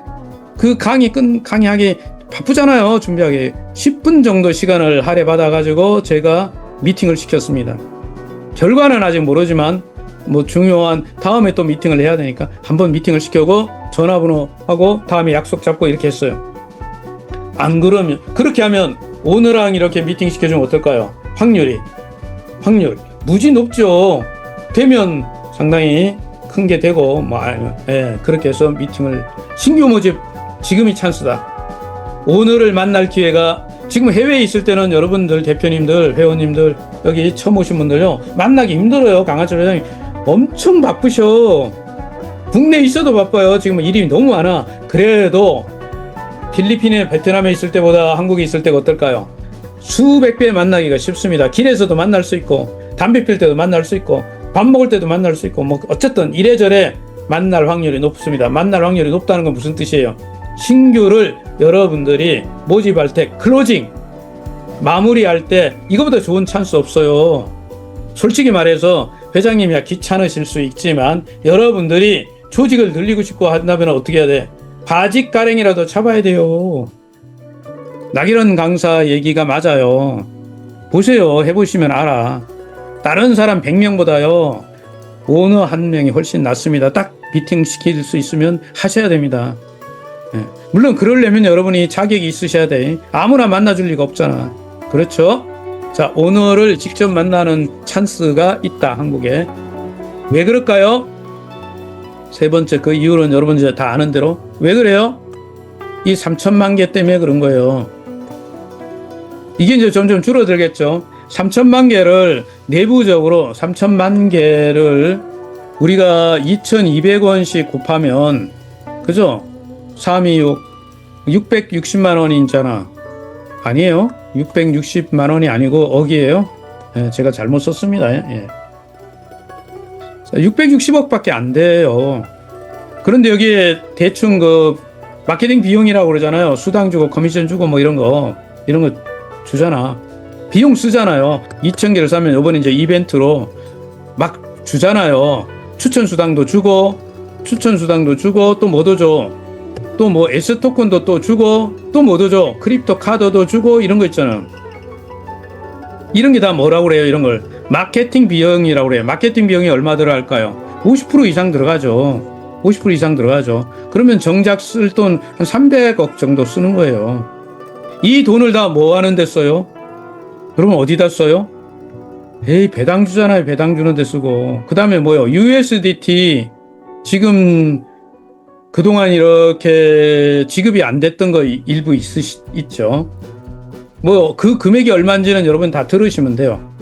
그 강의하기 바쁘잖아요. 준비하기 10분 정도 시간을 할애받아가지고 제가 미팅을 시켰습니다. 결과는 아직 모르지만 뭐 중요한 다음에 또 미팅을 해야 되니까 한번 미팅을 시켜고 전화번호 하고 다음에 약속 잡고 이렇게 했어요. 안 그러면 그렇게 하면 오너랑 이렇게 미팅 시켜주면 어떨까요? 확률 무지 높죠. 되면 상당히 큰 게 되고 그렇게 해서 미팅을 신규 모집 지금이 찬스다. 오너를 만날 기회가 지금 해외에 있을 때는 여러분들 대표님들 회원님들 여기 처음 오신 분들요 만나기 힘들어요. 강한철 회장님 엄청 바쁘셔. 국내에 있어도 바빠요. 지금 일이 너무 많아. 그래도 필리핀에 베트남에 있을 때보다 한국에 있을 때가 어떨까요? 수백 배 만나기가 쉽습니다. 길에서도 만날 수 있고 담배 필 때도 만날 수 있고 밥 먹을 때도 만날 수 있고 뭐 어쨌든 이래저래 만날 확률이 높습니다. 만날 확률이 높다는 건 무슨 뜻이에요? 신규를 여러분들이 모집할 때 클로징 마무리할 때 이거보다 좋은 찬스 없어요. 솔직히 말해서 회장님이야 귀찮으실 수 있지만 여러분들이 조직을 늘리고 싶고 한다면 어떻게 해야 돼? 바지 가랭이라도 잡아야 돼요. 나기런 강사 얘기가 맞아요. 보세요. 해보시면 알아. 다른 사람 100명보다요. 오너 한 명이 훨씬 낫습니다. 딱 미팅 시킬 수 있으면 하셔야 됩니다. 예. 물론 그러려면 여러분이 자격이 있으셔야 돼. 아무나 만나줄 리가 없잖아. 그렇죠? 자, 오너를 직접 만나는 찬스가 있다, 한국에. 왜 그럴까요? 세 번째, 그 이유는 여러분이 다 아는 대로. 왜 그래요? 이 3천만 개 때문에 그런 거예요. 이게 이제 점점 줄어들겠죠. 3천만 개를 내부적으로 3천만 개를 우리가 2,200원씩 곱하면, 그죠? 326, 660만 원이잖아. 아니에요. 660만 원이 아니고 억이에요. 예, 제가 잘못 썼습니다. 예. 660억밖에 안 돼요. 그런데 여기에 대충 그 마케팅 비용이라고 그러잖아요. 수당 주고 커미션 주고 뭐 이런 거 주잖아. 비용 쓰잖아요. 2,000개를 사면 이번에 이제 이벤트로 막 주잖아요. 추천 수당도 주고 또 뭐도 줘. 또 뭐 S 토큰도 또 주고 또 뭐도 줘. 크립토 카드도 주고 이런 거 있잖아. 이런 게 다 뭐라고 그래요? 이런 걸 마케팅 비용이라고 그래요. 마케팅 비용이 얼마 들어갈까요? 50% 이상 들어가죠. 50% 이상 들어가죠. 그러면 정작 쓸 돈 한 300억 정도 쓰는 거예요. 이 돈을 다 뭐 하는 데 써요? 그러면 어디다 써요? 에이, 배당 주잖아요. 배당 주는 데 쓰고. 그 다음에 뭐요? USDT 지금 그동안 이렇게 지급이 안 됐던 거 일부 있죠. 뭐 그 금액이 얼마인지는 여러분 다 들으시면 돼요.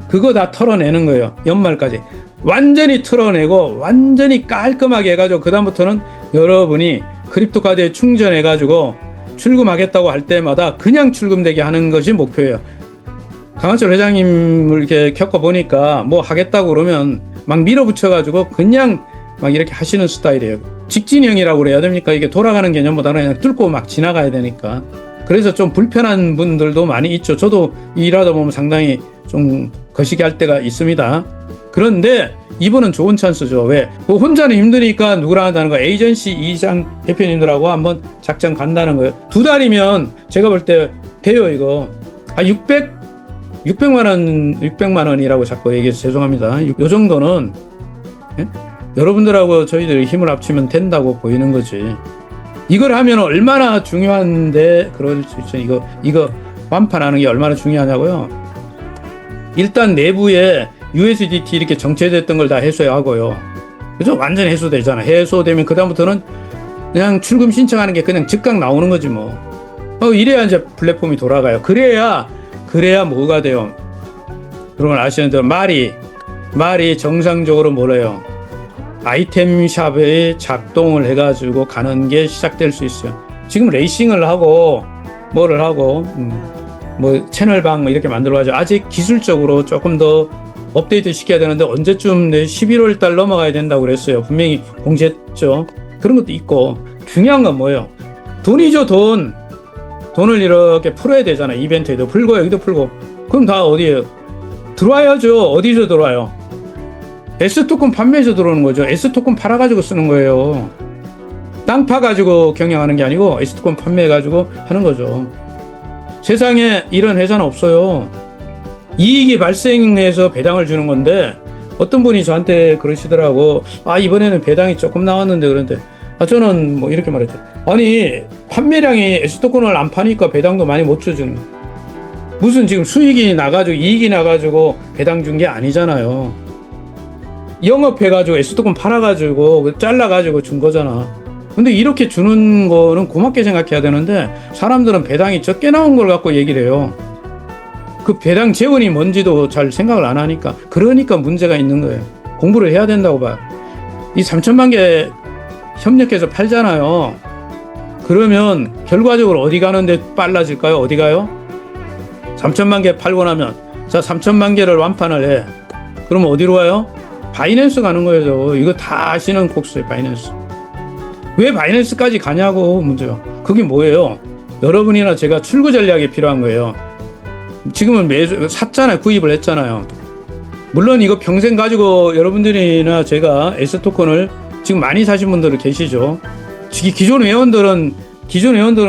그거 다 털어내는 거예요. 연말까지. 완전히 털어내고 완전히 깔끔하게 해가지고 그다음부터는 여러분이 크립토 카드에 충전해가지고 출금하겠다고 할 때마다 그냥 출금되게 하는 것이 목표예요. 강한철 회장님을 이렇게 겪어보니까 뭐 하겠다고 그러면 막 밀어붙여가지고 그냥 막 이렇게 하시는 스타일이에요. 직진형이라고 그래야 됩니까? 이게 돌아가는 개념보다는 그냥 뚫고 막 지나가야 되니까. 그래서 좀 불편한 분들도 많이 있죠. 저도 일하다 보면 상당히 좀 거시기 할 때가 있습니다. 그런데 이번은 좋은 찬스죠. 왜? 뭐 혼자는 힘드니까 누구랑 한다는 거. 에이전시 이장 대표님들하고 한번 작전 간다는 거예요. 2달이면 제가 볼 때 돼요, 이거. 600만 원이라고 자꾸 얘기해서 죄송합니다. 요 정도는, 예? 여러분들하고 저희들이 힘을 합치면 된다고 보이는 거지. 이걸 하면 얼마나 중요한데 그럴 수 있죠. 이거 완판하는 게 얼마나 중요하냐고요. 일단 내부에 USDT 이렇게 정체됐던 걸 다 해소하고요. 그죠? 완전 해소되잖아. 해소되면 그다음부터는 그냥 출금 신청하는 게 그냥 즉각 나오는 거지 뭐. 이래야 이제 플랫폼이 돌아가요. 그래야 뭐가 돼요. 여러분 아시는 대로 말이 정상적으로 뭐래요. 아이템샵에 작동을 해가지고 가는 게 시작될 수 있어요. 지금 레이싱을 하고 뭐를 하고 뭐 채널방 뭐 이렇게 만들어가지고 아직 기술적으로 조금 더 업데이트 시켜야 되는데 언제쯤 11월 달 넘어가야 된다고 그랬어요. 분명히 공지했죠. 그런 것도 있고 중요한 건 뭐예요? 돈이죠. 돈을 이렇게 풀어야 되잖아. 이벤트에도 풀고 여기도 풀고. 그럼 다 어디에요? 들어와야죠. 어디서 들어와요? S토큰 판매해서 들어오는 거죠. S토큰 팔아가지고 쓰는 거예요. 땅 파가지고 경영하는 게 아니고 S토큰 판매해가지고 하는 거죠. 세상에 이런 회사는 없어요. 이익이 발생해서 배당을 주는 건데 어떤 분이 저한테 그러시더라고. 이번에는 배당이 조금 나왔는데 그런데 저는 뭐 이렇게 말했죠. 아니 판매량이 S토큰을 안 파니까 배당도 많이 못 주는. 무슨 지금 수익이 나가지고 이익이 나가지고 배당 준 게 아니잖아요. 영업해가지고 S토큰 팔아가지고 잘라가지고 준 거잖아. 근데 이렇게 주는 거는 고맙게 생각해야 되는데 사람들은 배당이 적게 나온 걸 갖고 얘기를 해요. 그 배당 재원이 뭔지도 잘 생각을 안 하니까 그러니까 문제가 있는 거예요. 공부를 해야 된다고 봐요. 이 3천만 개 협력해서 팔잖아요. 그러면 결과적으로 어디 가는데 빨라질까요? 어디 가요? 3천만 개 팔고 나면 자 3천만 개를 완판을 해. 그러면 어디로 가요? 바이낸스 가는 거예요. 이거 다 아시는 곡수예요. 바이낸스. 왜 바이낸스까지 가냐고 문제요. 그게 뭐예요? 여러분이나 제가 출구 전략이 필요한 거예요. 지금은 매주 샀잖아요. 구입을 했잖아요. 물론 이거 평생 가지고 여러분들이나 제가 S토큰을 지금 많이 사신 분들 계시죠. 기존 회원들은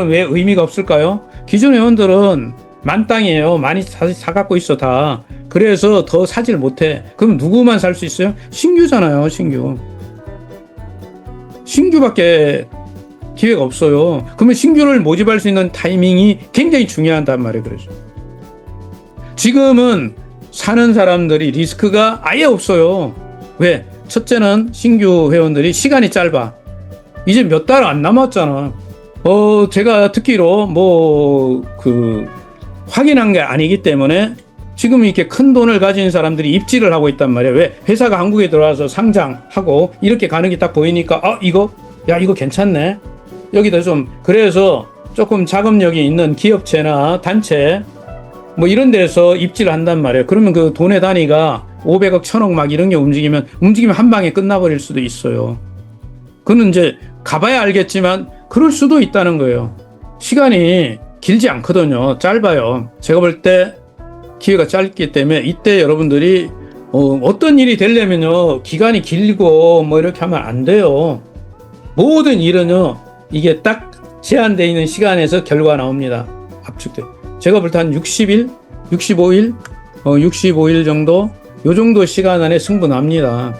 왜 의미가 없을까요? 기존 회원들은 만땅이에요. 많이 사갖고 있어 다. 그래서 더 사질 못해. 그럼 누구만 살 수 있어요? 신규잖아요. 신규밖에 기회가 없어요. 그러면 신규를 모집할 수 있는 타이밍이 굉장히 중요하단 말이에요. 그래서 지금은 사는 사람들이 리스크가 아예 없어요. 왜? 첫째는 신규 회원들이 시간이 짧아. 이제 몇 달 안 남았잖아. 제가 듣기로 확인한 게 아니기 때문에 지금 이렇게 큰 돈을 가진 사람들이 입지를 하고 있단 말이에요. 왜? 회사가 한국에 들어와서 상장하고 이렇게 가는 게 딱 보이니까 이거 괜찮네. 여기다 좀 그래서 조금 자금력이 있는 기업체나 단체 뭐 이런 데서 입지를 한단 말이에요. 그러면 그 돈의 단위가 500억, 1000억 막 이런 게 움직이면 한 방에 끝나버릴 수도 있어요. 그는 이제 가봐야 알겠지만 그럴 수도 있다는 거예요. 시간이 길지 않거든요. 짧아요. 제가 볼 때 기회가 짧기 때문에 이때 여러분들이 어떤 일이 되려면요 기간이 길고 뭐 이렇게 하면 안 돼요. 모든 일은요 이게 딱 제한되어 있는 시간에서 결과가 나옵니다. 압축돼. 제가 볼 때 한 60일, 65일, 65일 정도 요 정도 시간 안에 승부납니다.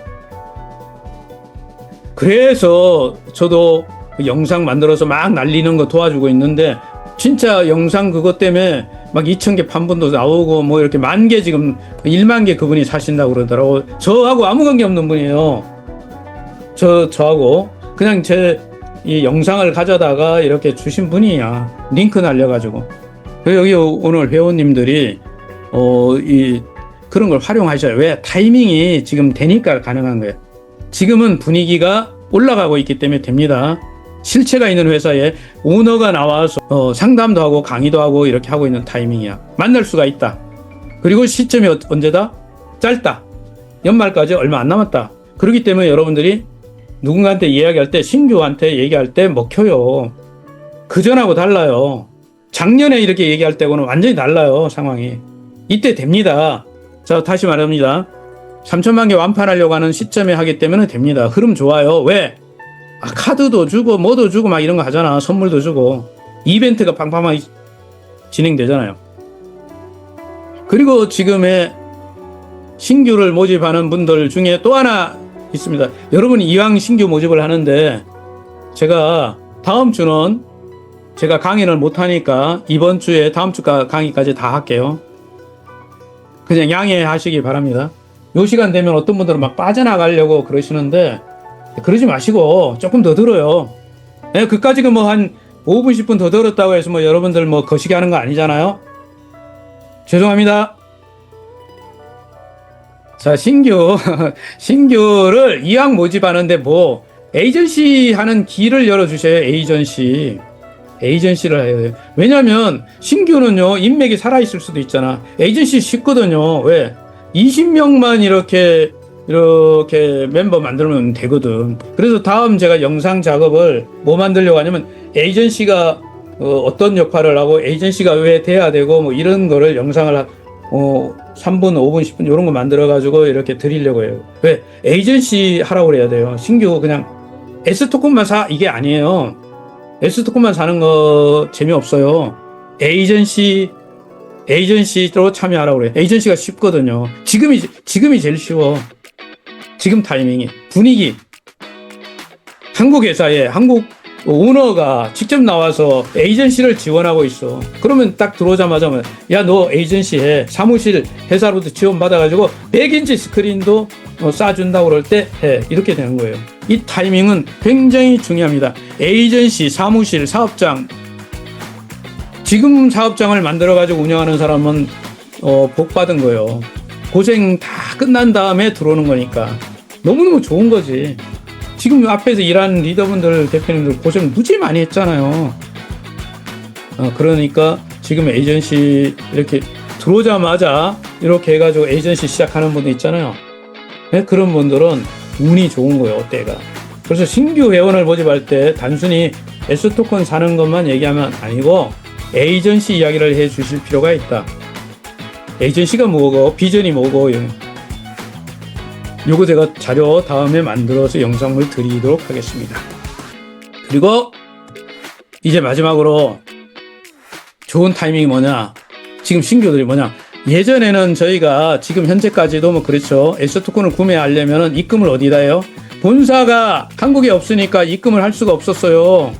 그래서 저도 영상 만들어서 막 날리는 거 도와주고 있는데 진짜 영상 그것 때문에 막 2,000개 판본도 나오고 뭐 이렇게 10,000개 지금 10,000개 그분이 사신다고 그러더라고. 저하고 아무 관계 없는 분이에요. 저하고 그냥 제 이 영상을 가져다가 이렇게 주신 분이야. 링크 날려가지고. 여기 오늘 회원님들이 그런 걸 활용하셔요. 왜? 타이밍이 지금 되니까 가능한 거예요. 지금은 분위기가 올라가고 있기 때문에 됩니다. 실체가 있는 회사에 오너가 나와서 상담도 하고 강의도 하고 이렇게 하고 있는 타이밍이야. 만날 수가 있다. 그리고 시점이 언제다? 짧다. 연말까지 얼마 안 남았다. 그렇기 때문에 여러분들이 누군가한테 이야기할 때 신규한테 얘기할 때 먹혀요. 그전하고 달라요. 작년에 이렇게 얘기할 때하고는 완전히 달라요. 상황이. 이때 됩니다. 자, 다시 말합니다. 3천만 개 완판하려고 하는 시점에 하기 때문에 됩니다. 흐름 좋아요. 왜? 카드도 주고 뭐도 주고 막 이런 거 하잖아. 선물도 주고 이벤트가 팡팡하게 진행되잖아요. 그리고 지금의 신규를 모집하는 분들 중에 또 하나 있습니다. 여러분이 이왕 신규 모집을 하는데 제가 다음 주는 제가 강의를 못하니까 이번 주에 다음 주 강의까지 다 할게요. 그냥 양해하시기 바랍니다. 요 시간 되면 어떤 분들은 막 빠져나가려고 그러시는데 그러지 마시고 조금 더 들어요. 그까지 뭐 한 5분 10분 더 들었다고 해서 뭐 여러분들 뭐 거시기 하는 거 아니잖아요. 죄송합니다. 자, 신규를 이왕 모집하는데 뭐 에이전시 하는 길을 열어주셔요. 에이전시를 해야 돼요. 왜냐면 신규는요 인맥이 살아있을 수도 있잖아. 에이전시 쉽거든요. 왜? 20명만 이렇게 멤버 만들면 되거든. 그래서 다음 제가 영상 작업을 뭐 만들려고 하냐면 에이전시가 어떤 역할을 하고 에이전시가 왜 돼야 되고 뭐 이런 거를 영상을 3분, 5분, 10분 이런 거 만들어 가지고 이렇게 드리려고 해요. 왜? 에이전시 하라고 그래야 돼요. 신규 그냥 S토큰만 사 이게 아니에요. S토큰만 사는 거 재미없어요. 에이전시로 참여하라고 그래요. 에이전시가 쉽거든요. 지금이 제일 쉬워. 지금 타이밍이 분위기. 한국 회사에 한국 오너가 직접 나와서 에이전시를 지원하고 있어. 그러면 딱 들어오자마자 야, 너 에이전시 해. 사무실 회사로도 지원 받아가지고 100인치 스크린도 쏴준다고 그럴 때 해. 이렇게 되는 거예요. 이 타이밍은 굉장히 중요합니다. 에이전시, 사무실, 사업장. 지금 사업장을 만들어가지고 운영하는 사람은 복 받은 거예요. 고생 다 끝난 다음에 들어오는 거니까 너무너무 좋은 거지. 지금 앞에서 일하는 리더분들, 대표님들 고생 무지 많이 했잖아요. 그러니까 지금 에이전시 이렇게 들어오자마자 이렇게 해가지고 에이전시 시작하는 분들 있잖아요. 네? 그런 분들은 운이 좋은 거예요, 때가. 그래서 신규 회원을 모집할 때 단순히 S토큰 사는 것만 얘기하면 아니고 에이전시 이야기를 해 주실 필요가 있다. 에이전시가 뭐고, 비전이 뭐고, 요거 제가 자료 다음에 만들어서 영상을 드리도록 하겠습니다. 그리고 이제 마지막으로 좋은 타이밍이 뭐냐? 지금 신규들이 뭐냐? 예전에는 저희가 지금 현재까지도 뭐 그렇죠. S토큰을 구매하려면 입금을 어디다 해요? 본사가 한국에 없으니까 입금을 할 수가 없었어요.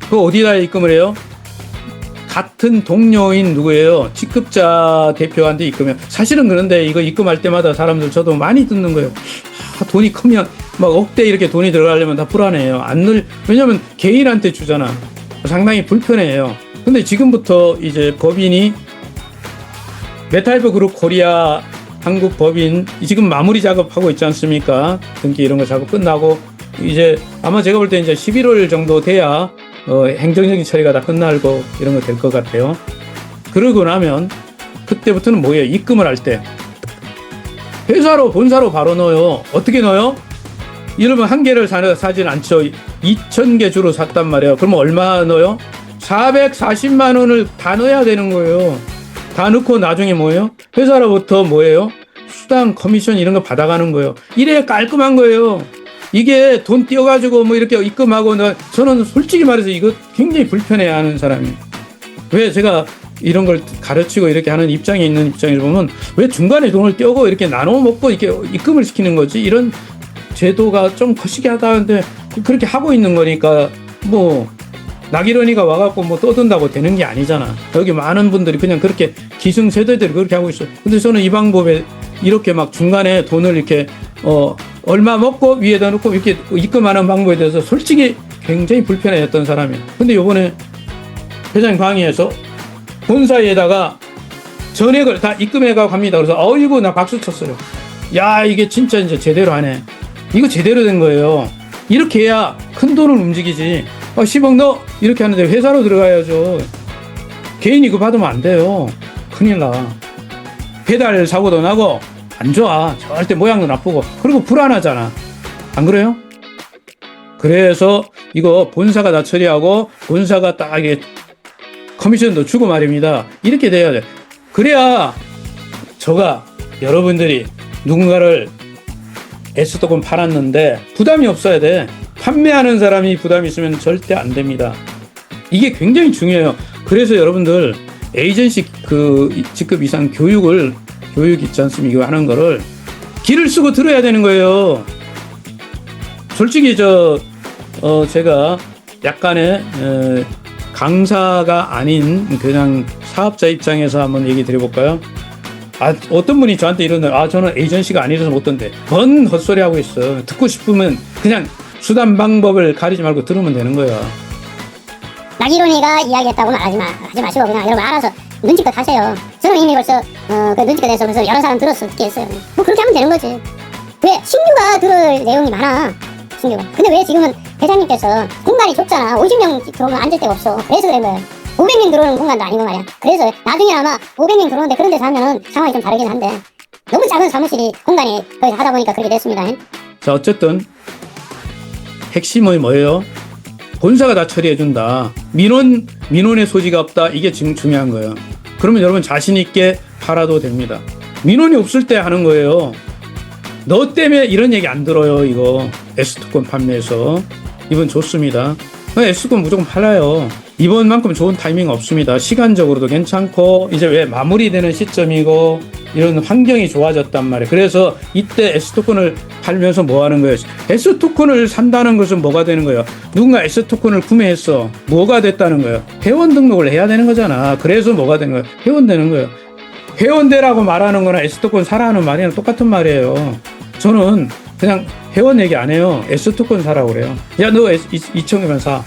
그거 어디다 입금을 해요? 같은 동료인 누구예요? 직급자 대표한테 입금해요. 사실은 그런데 이거 입금할 때마다 사람들 저도 많이 듣는 거예요. 돈이 크면 막 억대 이렇게 돈이 들어가려면 다 불안해요. 왜냐면 개인한테 주잖아. 상당히 불편해요. 근데 지금부터 이제 법인이 메타이프 그룹 코리아 한국 법인 지금 마무리 작업하고 있지 않습니까? 등기 이런 거 작업 끝나고 이제 아마 제가 볼 때 이제 11월 정도 돼야 행정적인 처리가 다 끝나고 이런 거 될 것 같아요. 그러고 나면 그때부터는 뭐예요? 입금을 할 때 회사로 본사로 바로 넣어요. 어떻게 넣어요? 이러면 한 개를 사진 않죠. 2,000개 주로 샀단 말이에요. 그러면 얼마 넣어요? 440만 원을 다 넣어야 되는 거예요. 다 넣고 나중에 뭐예요? 회사로부터 뭐예요? 수당, 커미션 이런 거 받아가는 거예요. 이래야 깔끔한 거예요. 이게 돈 띄어가지고 뭐 이렇게 입금하고 저는 솔직히 말해서 이거 굉장히 불편해하는 사람이에요. 왜 제가 이런 걸 가르치고 이렇게 하는 입장에 있는 입장에서 보면 왜 중간에 돈을 떼고 이렇게 나눠 먹고 이렇게 입금을 시키는 거지? 이런 제도가 좀 거시기하다는데 그렇게 하고 있는 거니까 뭐 나기런이가 와갖고 뭐 떠든다고 되는 게 아니잖아. 여기 많은 분들이 그냥 그렇게 기승세대들이 그렇게 하고 있어요. 근데 저는 이 방법에 이렇게 막 중간에 돈을 이렇게 얼마 먹고 위에다 놓고 이렇게 입금하는 방법에 대해서 솔직히 굉장히 불편해했던 사람이에요. 근데 요번에 회장님 강의에서 본사에다가 전액을 다 입금해가고 갑니다. 그래서 어이구 나 박수 쳤어요. 야 이게 진짜 이제 제대로 하네. 이거 제대로 된 거예요. 이렇게 해야 큰 돈을 움직이지. 10억 넣어 이렇게 하는데 회사로 들어가야죠. 개인이 그거 받으면 안 돼요. 큰일 나. 배달 사고도 나고 안 좋아. 절대 모양도 나쁘고 그리고 불안하잖아. 안 그래요? 그래서 이거 본사가 다 처리하고 본사가 딱 이게 커미션도 주고 말입니다. 이렇게 돼야 돼. 그래야 여러분들이 누군가를 S토큰 팔았는데 부담이 없어야 돼. 판매하는 사람이 부담이 있으면 절대 안 됩니다. 이게 굉장히 중요해요. 그래서 여러분들 에이전시 그 직급 이상 교육 있지 않습니까? 이거 하는 거를 기를 쓰고 들어야 되는 거예요. 솔직히 제가 약간의 강사가 아닌 그냥 사업자 입장에서 한번 얘기 드려볼까요? 어떤 분이 저한테 이러는데 저는 에이전시가 아니라서 못 던데 뭔 헛소리 하고 있어. 듣고 싶으면 그냥 수단 방법을 가리지 말고 들으면 되는 거야. 나기론이가 이야기했다고는 하지 마시고 그냥 여러분 알아서 눈치껏 하세요. 저는 이미 벌써 그 눈치껏 해서 벌써 여러 사람 들었어 듣게 했어요. 뭐 그렇게 하면 되는 거지. 왜 신규가 들을 내용이 많아. 신규가. 근데 왜 지금은 회장님께서 공간이 좁잖아. 50명 들어오면 앉을 데가 없어. 그래서 그런 거예요. 500명 들어오는 공간도 아니고 말이야. 그래서 나중에 아마 500명 들어오는데 그런 데서 하면은 상황이 좀 다르긴 한데 너무 작은 사무실이 공간이 거기서 하다 보니까 그렇게 됐습니다. 자 어쨌든 핵심이 뭐예요? 본사가 다 처리해준다. 민원의 소지가 없다. 이게 지금 중요한 거예요. 그러면 여러분 자신 있게 팔아도 됩니다. 민원이 없을 때 하는 거예요. 너 때문에 이런 얘기 안 들어요. 이거 S토큰 판매에서 이번 좋습니다. S토큰 무조건 팔아요. 이번만큼 좋은 타이밍 없습니다. 시간적으로도 괜찮고 이제 왜 마무리되는 시점이고 이런 환경이 좋아졌단 말이에요. 그래서 이때 S토큰을 팔면서 뭐 하는 거예요? S토큰을 산다는 것은 뭐가 되는 거예요? 누군가 S토큰을 구매했어. 뭐가 됐다는 거예요? 회원 등록을 해야 되는 거잖아. 그래서 뭐가 된 거예요? 회원 되는 거예요. 회원되라고 말하는 거나 S토큰 사라는 말이랑 똑같은 말이에요. 저는 그냥 회원 얘기 안 해요. S토큰 사라고 그래요. 야, 너 2,000개만 사.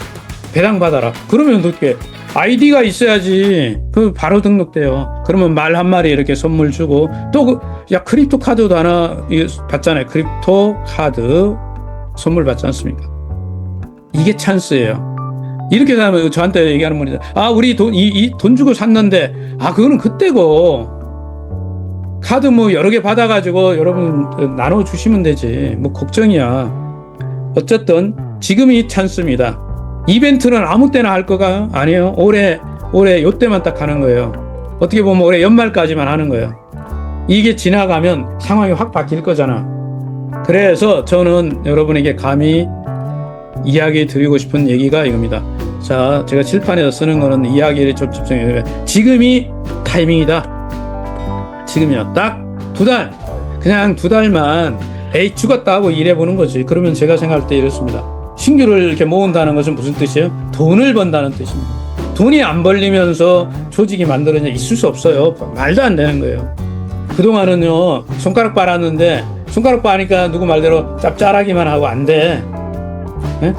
배당 받아라. 그러면 어떻게 아이디가 있어야지. 그 바로 등록돼요. 그러면 말 한 마리 이렇게 선물 주고 또 크립토 카드도 하나 받잖아요. 크립토 카드 선물 받지 않습니까? 이게 찬스예요. 이렇게 하면 저한테 얘기하는 분이 우리 돈 주고 샀는데 그거는 그때고 카드 뭐 여러 개 받아가지고 여러분 나눠 주시면 되지. 뭐 걱정이야. 어쨌든 지금이 찬스입니다. 이벤트는 아무 때나 할 거가 아니에요. 올해 요때만 딱 하는 거예요. 어떻게 보면 올해 연말까지만 하는 거예요. 이게 지나가면 상황이 확 바뀔 거잖아. 그래서 저는 여러분에게 감히 이야기 드리고 싶은 얘기가 이겁니다. 자, 제가 칠판에서 쓰는 거는 이야기를 좀 집중해요. 지금이 타이밍이다. 지금이요. 딱 2달. 그냥 2달만 에이 죽었다 하고 일해보는 거지. 그러면 제가 생각할 때 이렇습니다. 신규를 이렇게 모은다는 것은 무슨 뜻이에요? 돈을 번다는 뜻입니다. 돈이 안 벌리면서 조직이 만들어져 있을 수 없어요. 말도 안 되는 거예요. 그동안은요, 손가락 빨았는데 손가락 빠니까 누구 말대로 짭짤하기만 하고 안 돼. 네?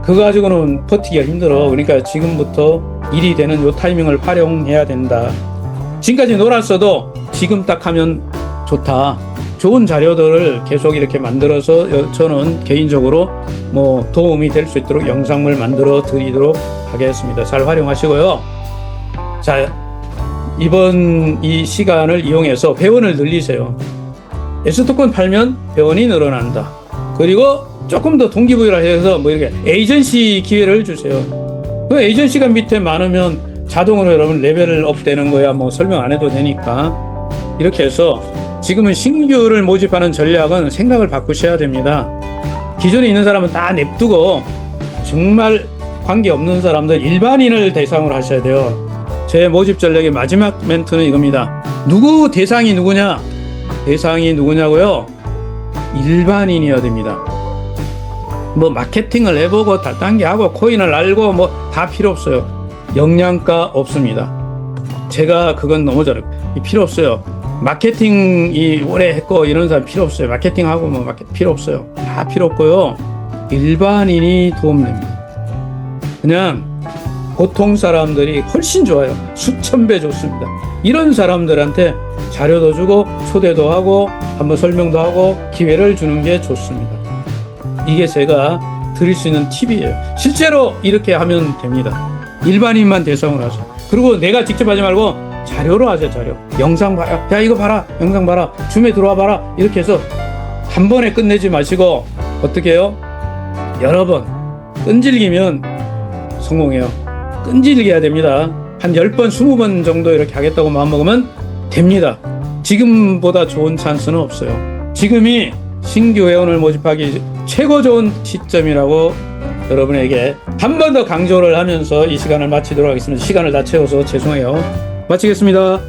그거 가지고는 버티기가 힘들어. 그러니까 지금부터 일이 되는 요 타이밍을 활용해야 된다. 지금까지 놀았어도 지금 딱 하면 좋다. 좋은 자료들을 계속 이렇게 만들어서 저는 개인적으로 뭐 도움이 될 수 있도록 영상을 만들어 드리도록 하겠습니다. 잘 활용하시고요. 자, 이번 이 시간을 이용해서 회원을 늘리세요. 에스토콘 팔면 회원이 늘어난다. 그리고 조금 더 동기부여를 해서 뭐 이렇게 에이전시 기회를 주세요. 그 에이전시가 밑에 많으면 자동으로 여러분 레벨업 되는 거야. 뭐 설명 안 해도 되니까. 이렇게 해서 지금은 신규를 모집하는 전략은 생각을 바꾸셔야 됩니다. 기존에 있는 사람은 다 냅두고 정말 관계없는 사람들 일반인을 대상으로 하셔야 돼요. 제 모집 전략의 마지막 멘트는 이겁니다. 누구 대상이 누구냐? 대상이 누구냐고요? 일반인이어야 됩니다. 뭐 마케팅을 해보고 다 단계하고 코인을 알고 뭐 다 필요 없어요. 영양가 없습니다. 제가 그건 너무 잘해요. 필요 없어요. 마케팅이 오래 했고 이런 사람 필요 없어요. 마케팅하고 뭐 필요 없어요. 다 필요 없고요. 일반인이 도움됩니다. 그냥 보통 사람들이 훨씬 좋아요. 수천 배 좋습니다. 이런 사람들한테 자료도 주고 초대도 하고 한번 설명도 하고 기회를 주는 게 좋습니다. 이게 제가 드릴 수 있는 팁이에요. 실제로 이렇게 하면 됩니다. 일반인만 대상으로 하세요. 그리고 내가 직접 하지 말고 자료로 하세요. 자료. 영상 봐요. 야 이거 봐라. 영상 봐라. 줌에 들어와 봐라. 이렇게 해서 한 번에 끝내지 마시고 어떻게 해요? 여러 번 끈질기면 성공해요. 끈질게 해야 됩니다. 한 10번, 20번 정도 이렇게 하겠다고 마음먹으면 됩니다. 지금보다 좋은 찬스는 없어요. 지금이 신규 회원을 모집하기 최고 좋은 시점이라고 여러분에게 한 번 더 강조를 하면서 이 시간을 마치도록 하겠습니다. 시간을 다 채워서 죄송해요. 마치겠습니다.